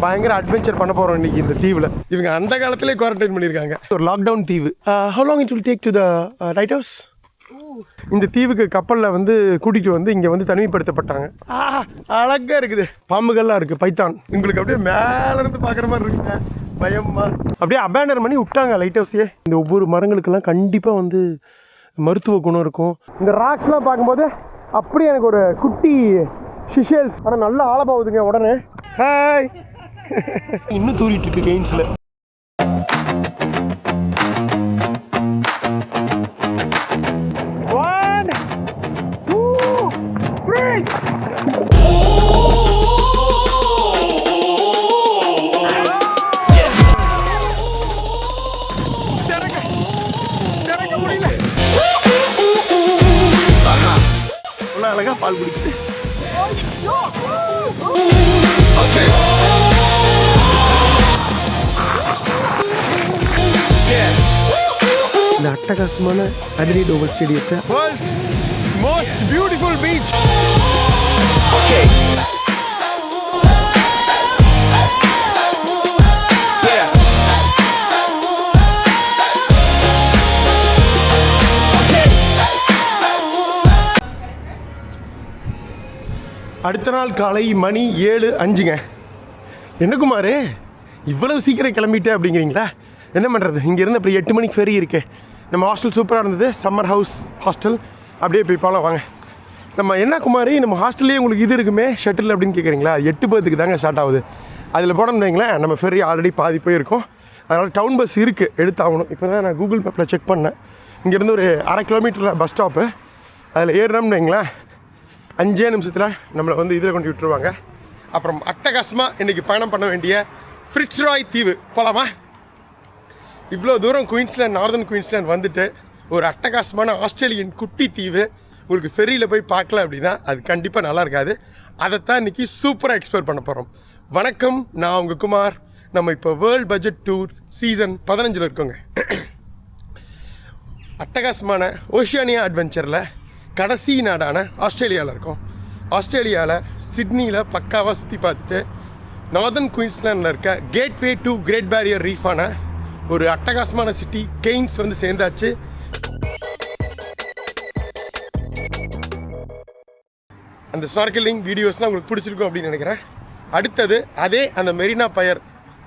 பயங்கர அட்வென்ச்சர் பண்ண போகிறோம் இன்றைக்கி இந்த தீவில். இவங்க அந்த காலத்திலே குவாரண்டைன் பண்ணியிருக்காங்க. ஒரு லாக்டவுன் தீவு. How long it will take to the light house? இந்த தீவுக்கு கப்பலில் வந்து கூட்டிகிட்டு வந்து இங்கே வந்து தனிமைப்படுத்தப்பட்டாங்க. அழகாக இருக்குது. பாம்புகள்லாம் இருக்குது, பைத்தான். உங்களுக்கு அப்படியே மேலேருந்து பார்க்குற மாதிரி இருக்குங்க, பயமா. அப்படியே அபேண்டர் பண்ணி விட்டாங்க லைட் ஹவுஸையே. இந்த ஒவ்வொரு மரங்களுக்கெல்லாம் கண்டிப்பாக வந்து மருத்துவ குணம் இருக்கும். இந்த ராக்ஸ்லாம் பார்க்கும்போது அப்படியே எனக்கு ஒரு குட்டி ஷிஷேல்ஸ். ஆனால் நல்லா ஆழ போகுதுங்க உடனே. ஹாய். இன்னும் தூரிட்டு இருக்கு கெயின்ஸில். அழகா பால் குடிக்குது. இந்த அட்டகாசமான அட்லீட் ஓவல் ஸ்டேடியத்தை வேர்ல்ட்ஸ் மோஸ்ட் பியூட்டிஃபுல் பீச். அடுத்த நாள் காலை மணி 7:05ங்க. என்ன குமார் இவ்வளவு சீக்கிரம் கிளம்பிட்டே அப்படிங்கிறீங்களா? என்ன பண்ணுறது, இங்கேருந்து அப்படி 8 மணிக்கு ஃபெரி இருக்கு. நம்ம ஹாஸ்டல் சூப்பராக இருந்தது, சம்மர் ஹவுஸ் ஹாஸ்டல். அப்படியே போய் போகலாம் வாங்க. நம்ம என்ன குமார், நம்ம ஹாஸ்டல்லேயே உங்களுக்கு இது இருக்குமே ஷட்டில் அப்படின்னு கேட்குறீங்களா? 8:10 தாங்க ஸ்டார்ட் ஆகுது. அதில் போனோம்னு வைங்களேன், நம்ம ஃபெரி ஆல்ரெடி பாதி போயிருக்கோம். அதனால் டவுன் பஸ் இருக்குது, எடுத்தாகணும். இப்போ தான் நான் கூகுள் மேப்பில் செக் பண்ணேன். இங்கேருந்து ஒரு 1/2 கிலோமீட்டரில் பஸ் ஸ்டாப்பு. அதில் ஏறினோம்னு வைங்களேன், 5 நிமிஷத்தில் நம்மளை வந்து இதில் கொண்டு விட்டுருவாங்க. அப்புறம் அட்டகாசமாக இன்றைக்கி பயணம் பண்ண வேண்டிய ஃபிட்ஸ்ராய் தீவு போகலாமா? இவ்வளோ தூரம் குயின்ஸ்லேண்ட், நார்தன் குயின்ஸ்லேண்ட் வந்துட்டு ஒரு அட்டகாசமான ஆஸ்திரேலியன் குட்டி தீவு உங்களுக்கு ஃபெரியில் போய் பார்க்கல அப்படின்னா அது கண்டிப்பாக நல்லா இருக்காது. அதைத்தான் இன்றைக்கி சூப்பராக எக்ஸ்ப்ளோர் பண்ண போகிறோம். வணக்கம், நான் உங்கள் குமார். நம்ம இப்போ வேர்ல்ட் பட்ஜெட் டூர் சீசன் 15 இருக்கோங்க. அட்டகாசமான ஓஷியானியா அட்வென்ச்சரில் கடைசி நாடான ஆஸ்திரேலியாவில் இருக்கோம். ஆஸ்திரேலியாவில் சிட்னியில் பக்காவாக சுற்றி பார்த்துட்டு நார்தன் குயின்ஸ்லாண்டில் இருக்க கேட்வே டு கிரேட் பேரியர் ரீஃபான ஒரு அட்டகாசமான சிட்டி கெய்ன்ஸ் வந்து சேர்ந்தாச்சு. அந்த ஸ்னார்க்கலிங் வீடியோஸ்லாம் உங்களுக்கு பிடிச்சிருக்கும் அப்படின்னு நினைக்கிறேன். அடுத்தது அதே அந்த மெரினா பயர்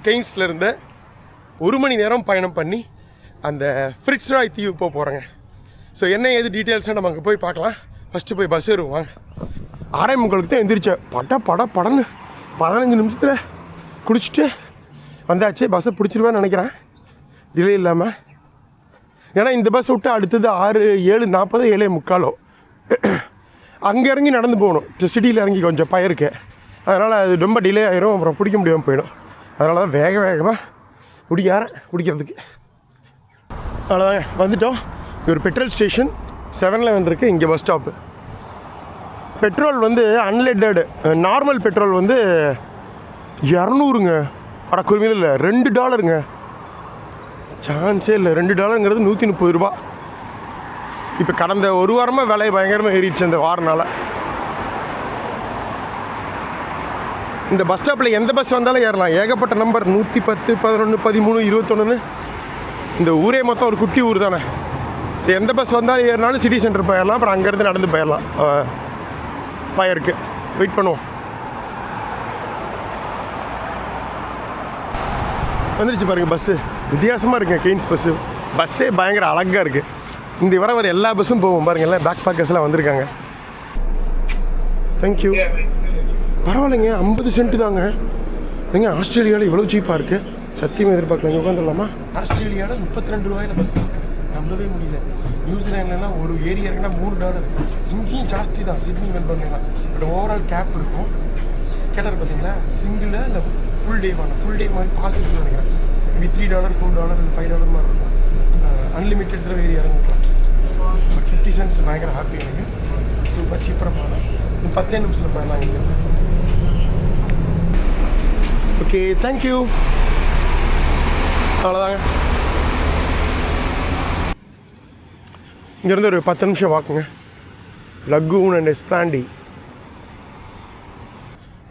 கெய்ன்ஸ்லேருந்து 1 மணி நேரம் பயணம் பண்ணி அந்த ஃபிட்ஸ்ராய் தீவு போக போகிறேங்க. ஸோ என்ன ஏது டீட்டெயில்ஸாக நம்ம அங்கே போய் பார்க்கலாம். ஃபஸ்ட்டு போய் பஸ் ஏறுவாங்க. 6:30 தான் எந்திரிச்சேன். படன்னு 15 நிமிஷத்தில் குடிச்சிட்டு வந்தாச்சு. பஸ்ஸை பிடிச்சிருவேன்னு நினைக்கிறேன், டிலே இல்லாமல். ஏன்னா இந்த பஸ் விட்டு அடுத்தது 7:40 7:45 அங்கே இறங்கி நடந்து போகணும். சிட்டியில் இறங்கி கொஞ்சம் பயருக்கு, அதனால் அது ரொம்ப டிலே ஆகிரும், அப்புறம் பிடிக்க முடியாமல் போயிடும். அதனால தான் வேகமாக குடிக்கிறதுக்கு. அவ்வளோதாங்க, வந்துட்டோம். ஒரு பெட்ரோல் ஸ்டேஷன் 7-Eleven இருக்குது, இங்கே பஸ் ஸ்டாப்பு. பெட்ரோல் வந்து அன்லெட்டடு, நார்மல் பெட்ரோல் வந்து 200ங்க. குறுமையில் இல்லை, $2. சான்ஸே இல்லை. $2 130 ரூபா. இப்போ கடந்த ஒரு வாரமாக விலை பயங்கரமாக ஏறிடுச்சு அந்த வாரனால். இந்த பஸ் ஸ்டாப்பில் எந்த பஸ் வந்தாலும் ஏறலாம். ஏகப்பட்ட நம்பர் 110, 11, 13, 21. இந்த ஊரே மொத்தம் ஒரு குட்டி ஊர் தானே. ஸோ எந்த பஸ் வந்தாலும் ஏறினாலும் சிட்டி சென்டர் போயிடலாம். அப்புறம் அங்கேருந்து நடந்து போயிடலாம் பயருக்கு. வெயிட் பண்ணுவோம். வந்துருச்சு பாருங்கள் பஸ்ஸு. வித்தியாசமாக இருக்குங்க கெய்ன்ஸ் பஸ்ஸே பயங்கர அழகாக இருக்குது. இந்த வர எல்லா பஸ்ஸும் போகும் பாருங்கள். எல்லாம் பேக் பேக்கர்ஸ்லாம் வந்திருக்காங்க. தேங்க்யூ. பரவாயில்லைங்க, 50 சென்ட்டு தாங்க. ஏங்க ஆஸ்திரேலியாவில் இவ்வளோ சீப்பாக இருக்குது, சத்தியமாக எதிர்பார்க்கல. இங்கே உட்காந்துடலாமா? ஆஸ்திரேலியாவில் 32 ரூபாயில் பஸ் தான், நம்பவே முடியல. நியூசிலாண்ட்லாம் ஒரு ஏரியா இருக்குன்னா $3. இங்கேயும் ஜாஸ்தி தான், சிட்னி மெல்பர்ன்லாம். பட் ஓவரால் கேப் இருக்கும். கேட்டார் பார்த்தீங்களா, சிங்கிளாக இல்லை ஃபுல் டே மாதிரி பாஸ் இருக்குன்னு நினைக்கிறேன். மேபி $3, $4 இல்லை $5 மாதிரி இருக்கும். அன்லிமிட்டட் தடவை ஏறி இறங்கிக்கலாம். பட் 50 சென்ட்ஸ் பயங்கர ஹாப்பி எனக்கு. சூப்பர் சீப்பராக போகலாம். 10 நிமிஷத்தில் போயிடலாம் இங்கே. Okay, thank you. அவ்வளோதாங்க. இங்கேருந்து ஒரு 10 நிமிஷம் வாக்குங்க. லக்கூன் அண்ட் எஸ்பிளாண்டி.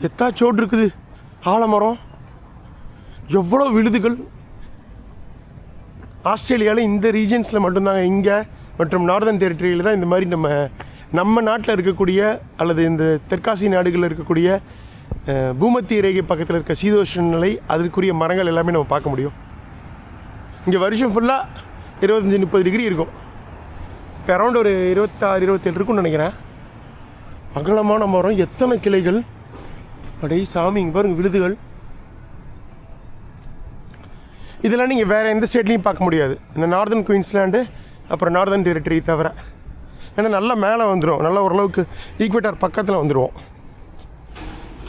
எத்தாச்சோடு இருக்குது. ஆலமரம் எவ்வளோ விழுதுகள். ஆஸ்திரேலியாவில் இந்த ரீஜன்ஸில் மட்டும்தாங்க, இங்கே மற்றும் நார்தர்ன் டெரிட்டரியில் தான் இந்த மாதிரி நம்ம நாட்டில் இருக்கக்கூடிய அல்லது இந்த தெற்காசிய நாடுகளில் இருக்கக்கூடிய பூமத்திய ரேகை பக்கத்தில் இருக்க சீதோஷ்ண நிலை அதற்குரிய மரங்கள் எல்லாமே நம்ம பார்க்க முடியும். இங்கே வருஷம் ஃபுல்லாக 25-30 டிகிரி இருக்கும். இப்போ அரௌண்ட் ஒரு 26-27 இருக்கும்னு நினைக்கிறேன். அகலமான மரம், எத்தனை கிளைகள், அப்படியே சாமி. இங்கே பாருங்கள் விழுதுகள். இதெல்லாம் நீங்கள் வேறு எந்த ஸ்டேட்லேயும் பார்க்க முடியாது, இந்த நார்தர்ன் குயின்ஸ்லாண்டு அப்புறம் நார்தர்ன் டெரிட்டரி தவிர. ஏன்னா நல்லா மேலே வந்துடும், நல்லா ஓரளவுக்கு ஈக்வேட்டர் பக்கத்தில் வந்துடுவோம்.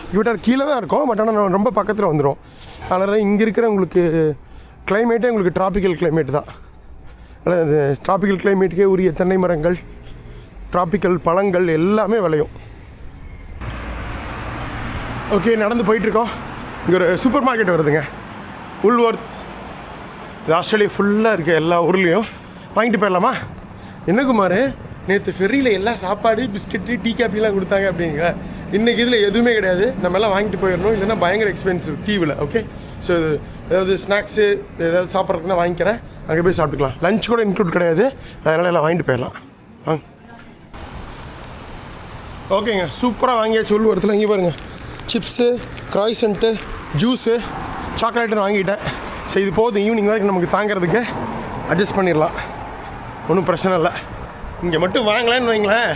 ஈக்வேட்டர் கீழே தான் இருக்கும், பட் ஆனால் ரொம்ப பக்கத்தில் வந்துடும். அதனால் இங்கே இருக்கிற உங்களுக்கு கிளைமேட்டே உங்களுக்கு ட்ராபிக்கல் கிளைமேட் தான். அதனால் இந்த ட்ராபிக்கல் கிளைமேட்டுக்கே உரிய தென்னை மரங்கள், ட்ராபிக்கல் பழங்கள் எல்லாமே விளையும். ஓகே, நடந்து போயிட்டுருக்கோம். இங்கே ஒரு சூப்பர் மார்க்கெட் வருதுங்க, உல்வொர்த். இது ஆஸ்திரேலியா ஃபுல்லாக இருக்குது, எல்லா ஊர்லேயும். வாங்கிட்டு போயிடலாமா? என்ன குமார், நேற்று ஃபெர்ரியில் எல்லா சாப்பாடு, பிஸ்கெட்டு, டீ காப்பிலாம் கொடுத்தாங்க அப்படிங்க. இன்றைக்கி இதில் எதுவுமே கிடையாது. நம்ம எல்லாம் வாங்கிட்டு போயிடணும், இல்லைன்னா பயங்கர எக்ஸ்பென்சிவ் தீவில். ஓகே, ஸோ ஏதாவது ஸ்நாக்ஸு ஏதாவது சாப்பிட்றதுக்குன்னா வாங்கிக்கிறேன், அங்கே போய் சாப்பிட்டுக்கலாம். லஞ்ச் கூட இன்க்ளூட் கிடையாது, அதனால் எல்லாம் வாங்கிட்டு போயிடலாம். வாங்க. ஓகேங்க, சூப்பராக வாங்கியாச்சு. உல்வொர்த்தில் இங்கே பாருங்கள், சிப்ஸு, கிராய்சன்ட்டு, ஜூஸு, சாக்லேட்டுன்னு வாங்கிட்டேன். ஸோ இது போதும், ஈவினிங் வரைக்கும் நமக்கு தாங்கிறதுக்கு அட்ஜஸ்ட் பண்ணிடலாம், ஒன்றும் பிரச்சனை இல்லை. இங்கே மட்டும் வாங்கலான்னு வைங்களேன்,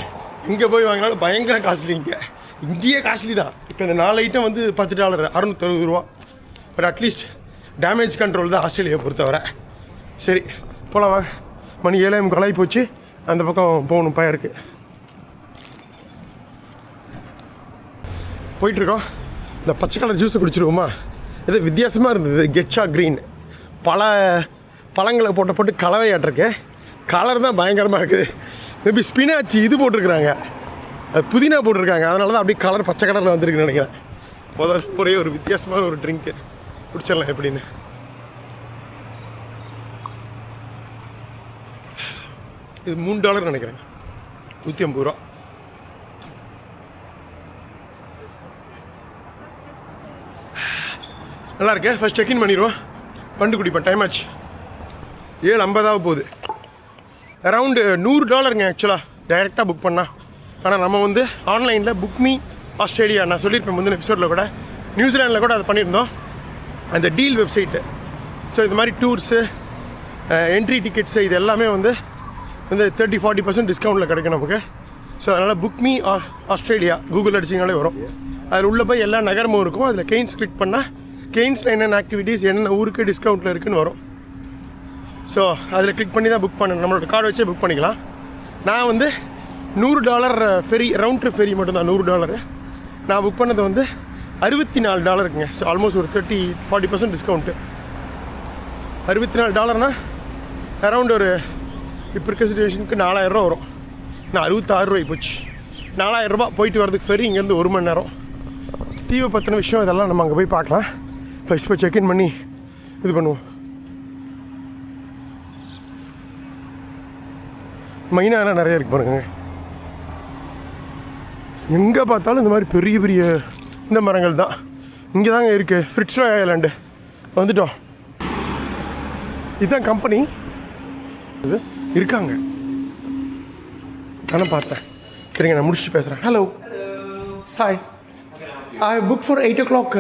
இங்கே போய் வாங்கினாலும் பயங்கர காஸ்ட்லி. இங்கேயே காஸ்ட்லி தான். இப்போ இந்த 4 ஐட்டம் வந்து $10, $660. பட் அட்லீஸ்ட் டேமேஜ் கண்ட்ரோல் தான் ஆஸ்திரேலியா பொறுத்தவரை. சரி போகலாம் வாங்க. மணி 7:45 போச்சு. அந்த பக்கம் போகணும், பயிருக்கு போயிட்டுருக்கோம். இந்த பச்சை கலர் ஜூஸை குடிச்சிருவோமா? இது வித்தியாசமாக இருந்தது, கெட்சா க்ரீன். பழங்களை போட்டு கலவையாட்டிருக்கு. கலர் தான் பயங்கரமாக இருக்குது. மேபி ஸ்பினாச்சு இது போட்டிருக்குறாங்க, புதினா போட்டிருக்காங்க, அதனால தான் அப்படியே கலர் பச்சை கலரில் வந்துருக்குன்னு நினைக்கிறேன். முதல் ஒரே ஒரு வித்தியாசமான ஒரு ட்ரிங்க்கு குடிச்சிடலாம் எப்படின்னு. இது $3 நினைக்கிறேன், $150. நல்லா இருக்கே. ஃபஸ்ட் செக்இன் பண்ணிடுவோம், பண்டு குடிப்பேன். டைம் ஆச்சு, 7:50 போகுது. அரவுண்டு $100 ஆக்சுவலாக டைரெக்டாக புக் பண்ணால். ஆனால் நம்ம வந்து ஆன்லைனில் புக்மி ஆஸ்திரேலியா, நான் சொல்லியிருப்பேன் முந்தின எபிசோடில் கூட, நியூசிலாண்டில் கூட அதை பண்ணியிருந்தோம், அந்த டீல் வெப்சைட்டு. ஸோ இது மாதிரி டூர்ஸு, என்ட்ரி டிக்கெட்ஸு, இது எல்லாமே வந்து 30-40% டிஸ்கவுண்ட்டில் கிடைக்கும் நமக்கு. ஸோ அதனால் புக்மி ஆஸ்திரேலியா கூகுள் அடிச்சிங்கனாலே வரும். அதில் உள்ளே போய் எல்லா நகரமும் இருக்கும். அதில் கெய்ன்ஸ் கிளிக் பண்ணால் கெய்ன்ஸில் என்னென்ன ஆக்டிவிட்டீஸ், என்னென்ன ஊருக்கு டிஸ்கவுண்ட்டில் இருக்குதுன்னு வரும். ஸோ அதில் கிளிக் பண்ணி தான் புக் பண்ணணும், நம்மளோட கார்டு வச்சே புக் பண்ணிக்கலாம். நான் வந்து $100 ஃபெரி, ரவுண்ட் ட்ரிப் ஃபெரி மட்டும்தான் $100. நான் புக் பண்ணது வந்து $64 ஸோ ஆல்மோஸ்ட் ஒரு 30-40% டிஸ்கவுண்ட்டு. $64 அரவுண்ட் ஒரு இப்போ இருக்க சுச்சுவேஷனுக்கு $4000 வரும். நான் $66 போச்சு. $4000 போயிட்டு வரதுக்கு ஃபெரி, இங்கேருந்து 1 மணி நேரம். தீவை பற்றின விஷயம் இதெல்லாம் நம்ம அங்கே போய் பார்க்கலாம். ஃபஸ்ட் போய் செக்இன் பண்ணி இது பண்ணுவோம். மெயினாக நிறைய இருக்குது பாருங்க, எங்கே பார்த்தாலும் இந்த மாதிரி பெரிய பெரிய இந்த மரங்கள் தான். இங்கே தாங்க இருக்குது ஃபிட்ஸ்ராய் ஐலாண்டு. வந்துட்டோம், இதுதான் கம்பெனி. இது இருக்காங்க, நானும் பார்த்தேன். சரிங்க, நான் முடிச்சுட்டு பேசுகிறேன். Hello, hi. I booked for 8 o'clock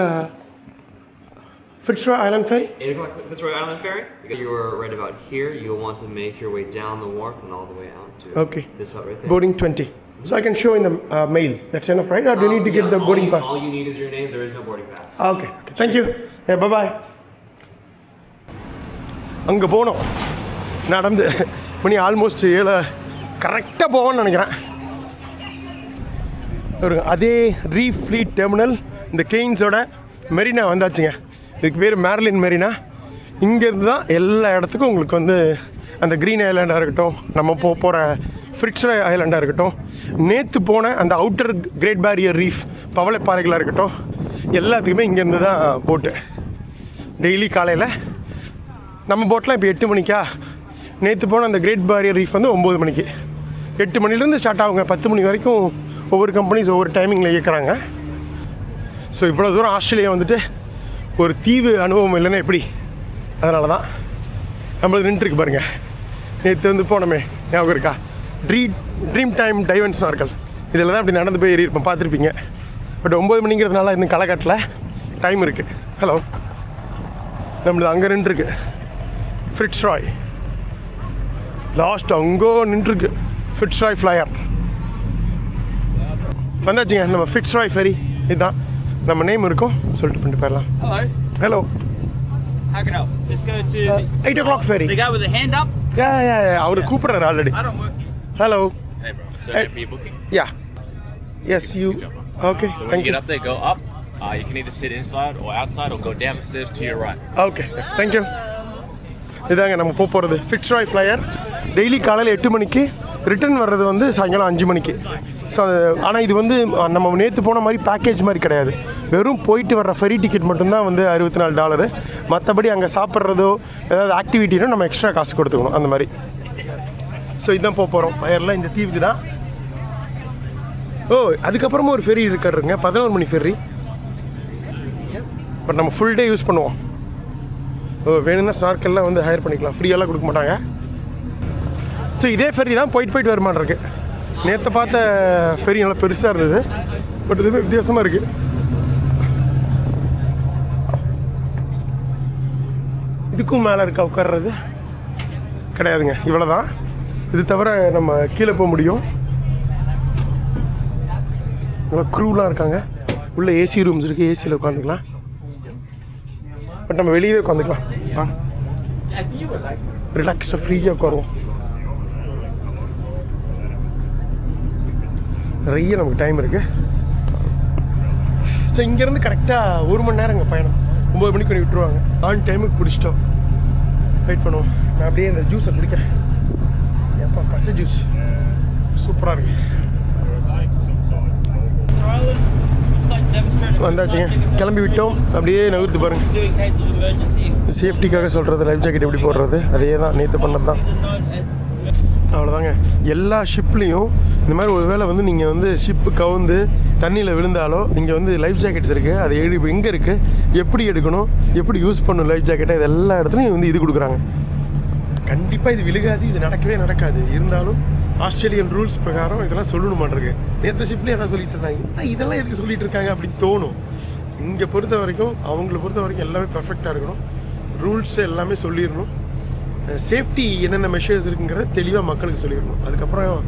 Fitzroy Island Ferry. 8 o'clock Fitzroy Island Ferry? You were right about here. You'll want to make your way down the wharf and all the way out to this spot right there. Boarding 20. So I can show in the mail. That's enough, right? Or do you need to get the boarding pass? All you need is your name. There is no boarding pass. Okay. Thank you. Yeah, bye-bye. அங்கே போனோம் நடந்து, மணி almost 7 கரெக்டாக போவோன்னு நினைக்கிறேன். ஒரு அதே reef pleat terminal, இந்த கெய்ன்ஸோட மெரினா வந்தாச்சுங்க. இதுக்கு பேர் மேர்லின் மெரினா. இங்கேருந்து தான் எல்லா இடத்துக்கும் உங்களுக்கு வந்து அந்த க்ரீன் ஐலாண்டாக இருக்கட்டும், நம்ம போகிற ஃபிட்ஸ்ராய் ஐலாண்டாக இருக்கட்டும், நேற்று போன அந்த அவுட்டர் கிரேட் பேரியர் ரீஃப் பவளப்பாறைகளாக இருக்கட்டும், எல்லாத்துக்குமே இங்கேருந்து தான் போட்டு. டெய்லி காலையில் நம்ம போட்டெலாம் இப்போ 8 மணிக்கா, நேற்று போன அந்த கிரேட் பேரியர் ரீஃப் வந்து 9 மணிக்கு. 8 மணிலேருந்து ஸ்டார்ட் ஆகுங்க, 10 மணி வரைக்கும் ஒவ்வொரு கம்பெனிஸ் ஒவ்வொரு டைமிங்கில் இயக்குறாங்க. ஸோ இவ்வளோ தூரம் ஆஸ்திரேலியா வந்துட்டு ஒரு தீவு அனுபவம் இல்லைன்னா எப்படி? அதனால தான் நம்மளுக்கு நின்றுருக்கு பாருங்கள். நேற்று வந்து போனோமே ஞாபகம் இருக்கா? ட்ரீம் டைம் டைவன்ஸ் நார்கள் இதில் தான் அப்படி நடந்து போய் ஏறியிருப்போம், பார்த்துருப்பீங்க. பட் 9 மணிங்கிறதுனால இன்னும் களை டைம் இருக்குது. ஹலோ, நம்மளது அங்கே நின்றுருக்கு ஃபிட்ஸ்ராய். லாஸ்ட் அங்கோ நின்றுருக்கு ஃபிட்ஸ்ராய் ஃப்ளையர். வந்தாச்சுங்க நம்ம ஃபிட்ஸ்ராய் ஃபெரி. இதுதான் நம்ம நேம் இருக்கும், சொல்லிட்டு பண்ணிட்டு போயிடலாம். Hello, How can I help? Just go to 8 o'clock ferry. the guy with the hand up. Yeah. அவரு கூப்பிட்றாரு already. I don't work here. Hello. Hey bro, so Hey. for your booking. Yeah. Yes, you. Okay, So when thank you get you. up there, go up. You can either sit inside or outside or go down the stairs to your right. Okay, thank you. இதாங்க நம்ம போகிறது Fitzroy flyer. Daily காலையில் 8 மணிக்கு, return வர்றது வந்து சாயங்காலம் 5 மணிக்கு. So ஆனால் இது வந்து நம்ம நேற்று போன மாதிரி பேக்கேஜ் மாதிரி கிடையாது. வெறும் போயிட்டு வர்ற ஃபெரி டிக்கெட் மட்டும்தான் வந்து $64. மற்றபடி அங்கே சாப்பிட்றதோ ஏதாவது ஆக்டிவிட்டினோ நம்ம எக்ஸ்ட்ரா காசு கொடுத்துக்கணும், அந்த மாதிரி. ஸோ இதுதான் போகிறோம் ஃபயரில், இந்த தீவுக்கு தான். ஓ, அதுக்கப்புறமா ஒரு ஃபெரி இருக்காருங்க, 11 மணி ஃபெரி. பட் நம்ம ஃபுல் டே யூஸ் பண்ணுவோம். ஓ, வேணும்னா ஸ்னார்க்கெல்லாம் வந்து ஹையர் பண்ணிக்கலாம், ஃப்ரீயெல்லாம் கொடுக்க மாட்டாங்க. ஸோ இதே ஃபெரி தான் போயிட்டு வருமானம் இருக்குது. நேற்று பார்த்த ஃபெரி நல்லா பெருசாக இருந்தது, பட் இதுவே வித்தியாசமாக இருக்குது. இதுக்கும் மேலே இருக்கா உட்கார்றது? கிடையாதுங்க, இவ்வளோ தான். இது தவிர நம்ம கீழே போக முடியும். இவ்வளோ க்ரூலாம் இருக்காங்க. உள்ளே ஏசி ரூம்ஸ் இருக்குது, ஏசியில் உட்காந்துக்கலாம். பட் நம்ம வெளியவே உட்காந்துக்கலாம். ரிலாக்ஸ்டாக ஃப்ரீயாக உட்காருவோம். நிறைய நமக்கு டைம் இருக்குது. ஸோ இங்கேருந்து கரெக்டாக 1 மணி நேரம் இங்கே பயணம். 9 மணிக்கு பண்ணி விட்டுருவாங்க. ஆன் டைமுக்கு பிடிச்சிட்டோம். வெயிட் பண்ணுவோம். நான் அப்படியே இந்த ஜூஸை குடிக்கிறேன். எப்போ பச்சை ஜூஸ் சூப்பராக இருக்கு. வந்தாச்சுங்க, கிளம்பி விட்டோம். அப்படியே நகர்த்து பாருங்கள். சேஃப்டிக்காக சொல்கிறது, லைஃப் ஜாக்கெட் எப்படி போடுறது, அதே தான் நேற்று பண்ணது தான். அவ்வளோதாங்க. எல்லா ஷிப்லேயும் இந்த மாதிரி ஒரு வேளை வந்து நீங்கள் வந்து ஷிப்பு கவுந்து தண்ணியில் விழுந்தாலோ இங்கே வந்து லைஃப் ஜாக்கெட்ஸ் இருக்குது. அது எங்கே இருக்குது, எப்படி எடுக்கணும், எப்படி யூஸ் பண்ணணும் லைஃப் ஜாக்கெட்டை, இது எல்லா இடத்துலையும் வந்து இது கொடுக்குறாங்க. கண்டிப்பாக இது விழுகாது, இது நடக்காது. இருந்தாலும் ஆஸ்திரேலியன் ரூல்ஸ் பிரகாரம் இதெல்லாம் சொல்லணுமாட்டிருக்கு. நேற்று ஷிப்லேயே அதான் சொல்லிட்டு இருந்தாங்க. இதெல்லாம் எதுக்கு சொல்லிட்டு இருக்காங்க அப்படின்னு தோணும். இங்கே பொறுத்த வரைக்கும், அவங்கள பொறுத்த வரைக்கும் எல்லாமே பர்ஃபெக்டாக இருக்கணும். ரூல்ஸ் எல்லாமே சொல்லிடணும். சேஃப்டி என்னென்ன மெஷர்ஸ் இருக்குங்கிறத தெளிவாக மக்களுக்கு சொல்லிடணும். அதுக்கப்புறம்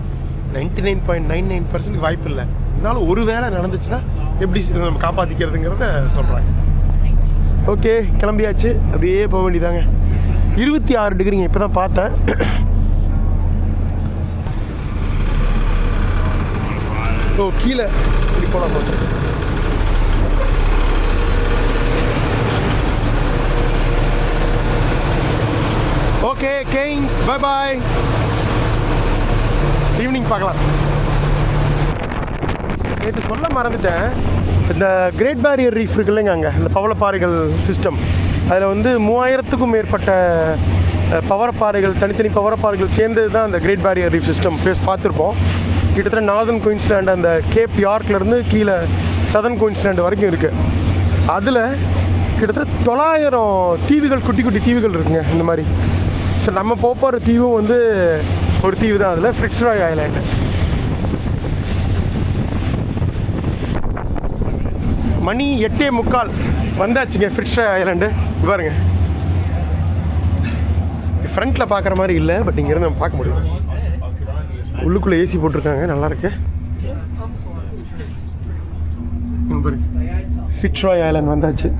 99.99% வாய்ப்பு இல்லை. இருந்தாலும் ஒரு வேளை நடந்துச்சுன்னா எப்படி நம்ம காப்பாற்றிக்கிறதுங்கிறத சொல்கிறாங்க. ஓகே, கிளம்பியாச்சு. அப்படியே போக வேண்டியதாங்க. 26 டிகிரிங்க, இப்போ தான் பார்த்தேன். ஓ, கீழே இப்படி போகலாம் பார்த்து. Okay guys, bye bye. Evening பார்க்கலாம். நேற்று சொல்ல மறந்துட்டேன், இந்த கிரேட் பேரியர் ரீஃப் இருக்கு இல்லைங்க, அங்கே இந்த பவளப்பாறைகள் சிஸ்டம், அதில் வந்து 3000க்கும் மேற்பட்ட பவளப்பாறைகள், தனித்தனி பவளப்பாறைகள் சேர்ந்தது தான் அந்த கிரேட் பேரியர் ரீஃப் சிஸ்டம். பார்த்துருப்போம். கிட்டத்தட்ட நார்தன் குயின்ஸ்லாண்ட் அந்த கேப் யார்க்லேருந்து கீழே சதர்ன் குயின்ஸ்லாண்ட் வரைக்கும் இருக்குது. அதில் கிட்டத்தட்ட 900 தீவுகள், குட்டி குட்டி தீவுகள் இருக்குங்க இந்த மாதிரி. ஸோ நம்ம போகிற தீவும் வந்து ஒரு தீவு தான், அதில் ஃபிட்ஸ்ராய் ஐலாண்டு. மணி 8:45 வந்தாச்சுங்க ஃபிட்ஸ்ராய் ஐலாண்டு. பாருங்க, ஃப்ரண்ட்டில் பார்க்குற மாதிரி இல்லை, பட் இங்கேருந்து நம்ம பார்க்க முடியும். உள்ளுக்குள்ளே ஏசி போட்டிருக்காங்க, நல்லாயிருக்கு. ஃபிட்ஸ்ராய் ஐலாண்ட் வந்தாச்சு.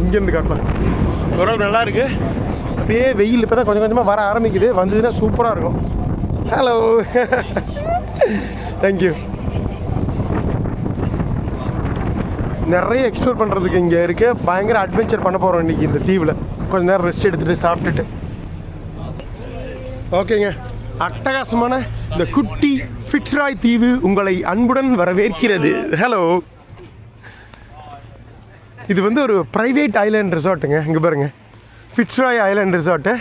இங்கேருந்து காட்டலாம். ஓரளவு நல்லா இருக்கு. அப்படியே வெயில் இப்போ தான் கொஞ்சம் கொஞ்சமாக வர ஆரம்பிக்குது. வந்ததுன்னா சூப்பராக இருக்கும். Hello, thank you. நிறைய எக்ஸ்ப்ளோர் பண்ணுறதுக்கு இங்கே இருக்குது. பயங்கர அட்வென்ச்சர் பண்ண போகிறோம் இன்றைக்கி இந்த தீவில். கொஞ்சம் நேரம் ரெஸ்ட் எடுத்துகிட்டு சாப்பிட்டுட்டு. ஓகேங்க, அட்டகாசமான இந்த குட்டி ஃபிட்ஸ்ராய் தீவு உங்களை அன்புடன் வரவேற்கிறது. ஹலோ, இது வந்து ஒரு ப்ரைவேட் ஐலாண்ட் ரிசார்ட்டுங்க. இங்கே பாருங்கள், ஃபிட்ஸ்ராய் ஐலாண்ட் ரிசார்ட்டு.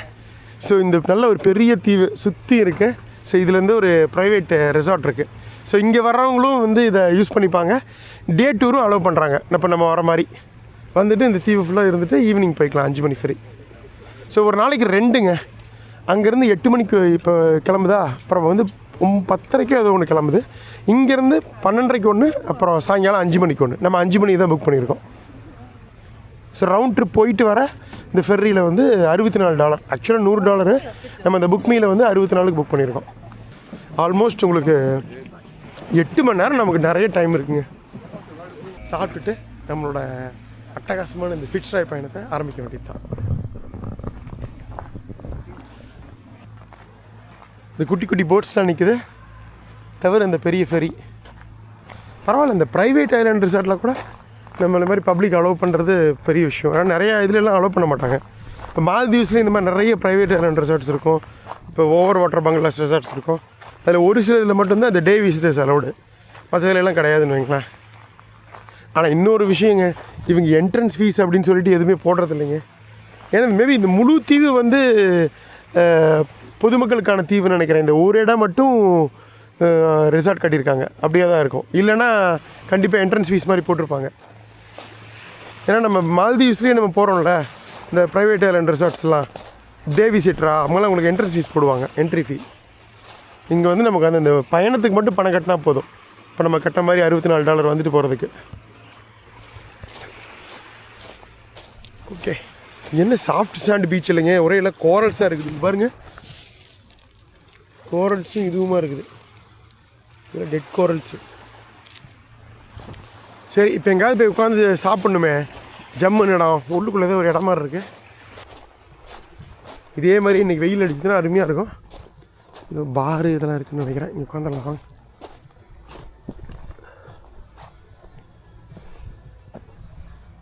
ஸோ இந்த நல்ல ஒரு பெரிய தீவு சுற்றி இருக்குது. ஸோ இதுலேருந்து ஒரு ப்ரைவேட் ரிசார்ட் இருக்குது. ஸோ இங்கே வர்றவங்களும் வந்து இதை யூஸ் பண்ணிப்பாங்க. டே டூரும் அலோவ் பண்ணுறாங்க. இப்போ நம்ம வர மாதிரி வந்துட்டு இந்த தீவு ஃபுல்லாக இருந்துட்டு ஈவினிங் போய்க்கலாம் 5 மணி ஃப்ரீ. ஸோ ஒரு நாளைக்கு 2ங்க. அங்கேருந்து 8 மணிக்கு இப்போ கிளம்புதா, அப்புறம் வந்து 10:30க்கு அது ஒன்று கிளம்புது. இங்கேருந்து 12:30க்கு ஒன்று, அப்புறம் சாயங்காலம் 5 மணிக்கு ஒன்று. நம்ம 5 மணிக்கு தான் புக் பண்ணியிருக்கோம். ஸோ ரவுண்ட் ட்ரிப் போயிட்டு வர இந்த ஃபெர்ரியில் வந்து $64. ஆக்சுவலாக $100. நம்ம இந்த புக் மீல வந்து 64க்கு புக் பண்ணியிருக்கோம். ஆல்மோஸ்ட் உங்களுக்கு 8 மணி நேரம் நமக்கு நிறைய டைம் இருக்குங்க. சாப்பிட்டுட்டு நம்மளோட அட்டகாசமான இந்த ஃபிட்ஸ்ராய் பயணத்தை ஆரம்பிக்க வேண்டியது தான். இந்த குட்டி குட்டி போட்ஸ்லாம் நிற்குது, தவிர இந்த பெரிய ஃபெரி பரவாயில்ல. இந்த ப்ரைவேட் ஐலாண்ட் ரிசார்ட்டில் கூட நம்மள மாதிரி பப்ளிக் அலோவ் பண்ணுறது பெரிய விஷயம். ஆனால் நிறையா இதுலலாம் அலோவ் பண்ண மாட்டாங்க. இப்போ மால்தீவ்ஸ்லேயும் இந்த மாதிரி நிறைய ப்ரைவேட் ஐலாண்ட் ரிசார்ட்ஸ் இருக்கும். இப்போ ஓவர் வாட்டர் பங்களாஸ் ரிசார்ட்ஸ் இருக்கும். அதில் ஒரு சில இதில் மட்டும்தான் இந்த டே விசிட்டர்ஸ் அலௌடு, மற்றதுலாம் கிடையாதுன்னு வைங்களேன். ஆனால் இன்னொரு விஷயங்க, இவங்க என்ட்ரன்ஸ் ஃபீஸ் அப்படின்னு சொல்லிட்டு எதுவுமே போடுறது இல்லைங்க. ஏன்னா மேபி இந்த முழு தீவு வந்து பொதுமக்களுக்கான தீவுன்னு நினைக்கிறேன். இந்த ஒரு இடம் மட்டும் ரிசார்ட் கட்டியிருக்காங்க, அப்படியே தான் இருக்கும். இல்லைன்னா கண்டிப்பாக என்ட்ரன்ஸ் ஃபீஸ் மாதிரி போட்டிருப்பாங்க. ஏன்னா நம்ம மால்தீவ்ஸ்லேயே நம்ம போகிறோம்ல, இந்த ப்ரைவேட் ஐலாண்ட் ரிசார்ட்ஸ்லாம் டே விசிட்டரா, அவங்களாம் உங்களுக்கு என்ட்ரன்ஸ் ஃபீஸ் போடுவாங்க, என்ட்ரி ஃபீ. இங்கே வந்து நமக்கு அந்த பயணத்துக்கு மட்டும் பணம் கட்டினா போதும். இப்போ நம்ம கட்ட மாதிரி $64 வந்துட்டு போகிறதுக்கு. ஓகே, என்ன சாஃப்ட் சாண்ட் பீச் இல்லைங்க, ஒரே எல்லாம் கோரல்ஸாக இருக்குது பாருங்கள். கோரல்ஸும் இதுவுமா இருக்குது, இல்லை டெட் கோரல்ஸு. சரி, இப்போ எங்கேயாவது போய் உட்காந்து சாப்பிட்ணுமே, ஜம்முன்னு இடம், உள்ளுக்குள்ளே ஏதோ ஒரு இடம் மாதிரி இருக்குது. இதே மாதிரி இன்றைக்கி வெயில் அடிச்சுதுன்னா அருமையாக இருக்கும். இது பாரு இதெல்லாம் இருக்குதுன்னு நினைக்கிறேன். இங்கே உட்காந்துடலாம் வாங்க.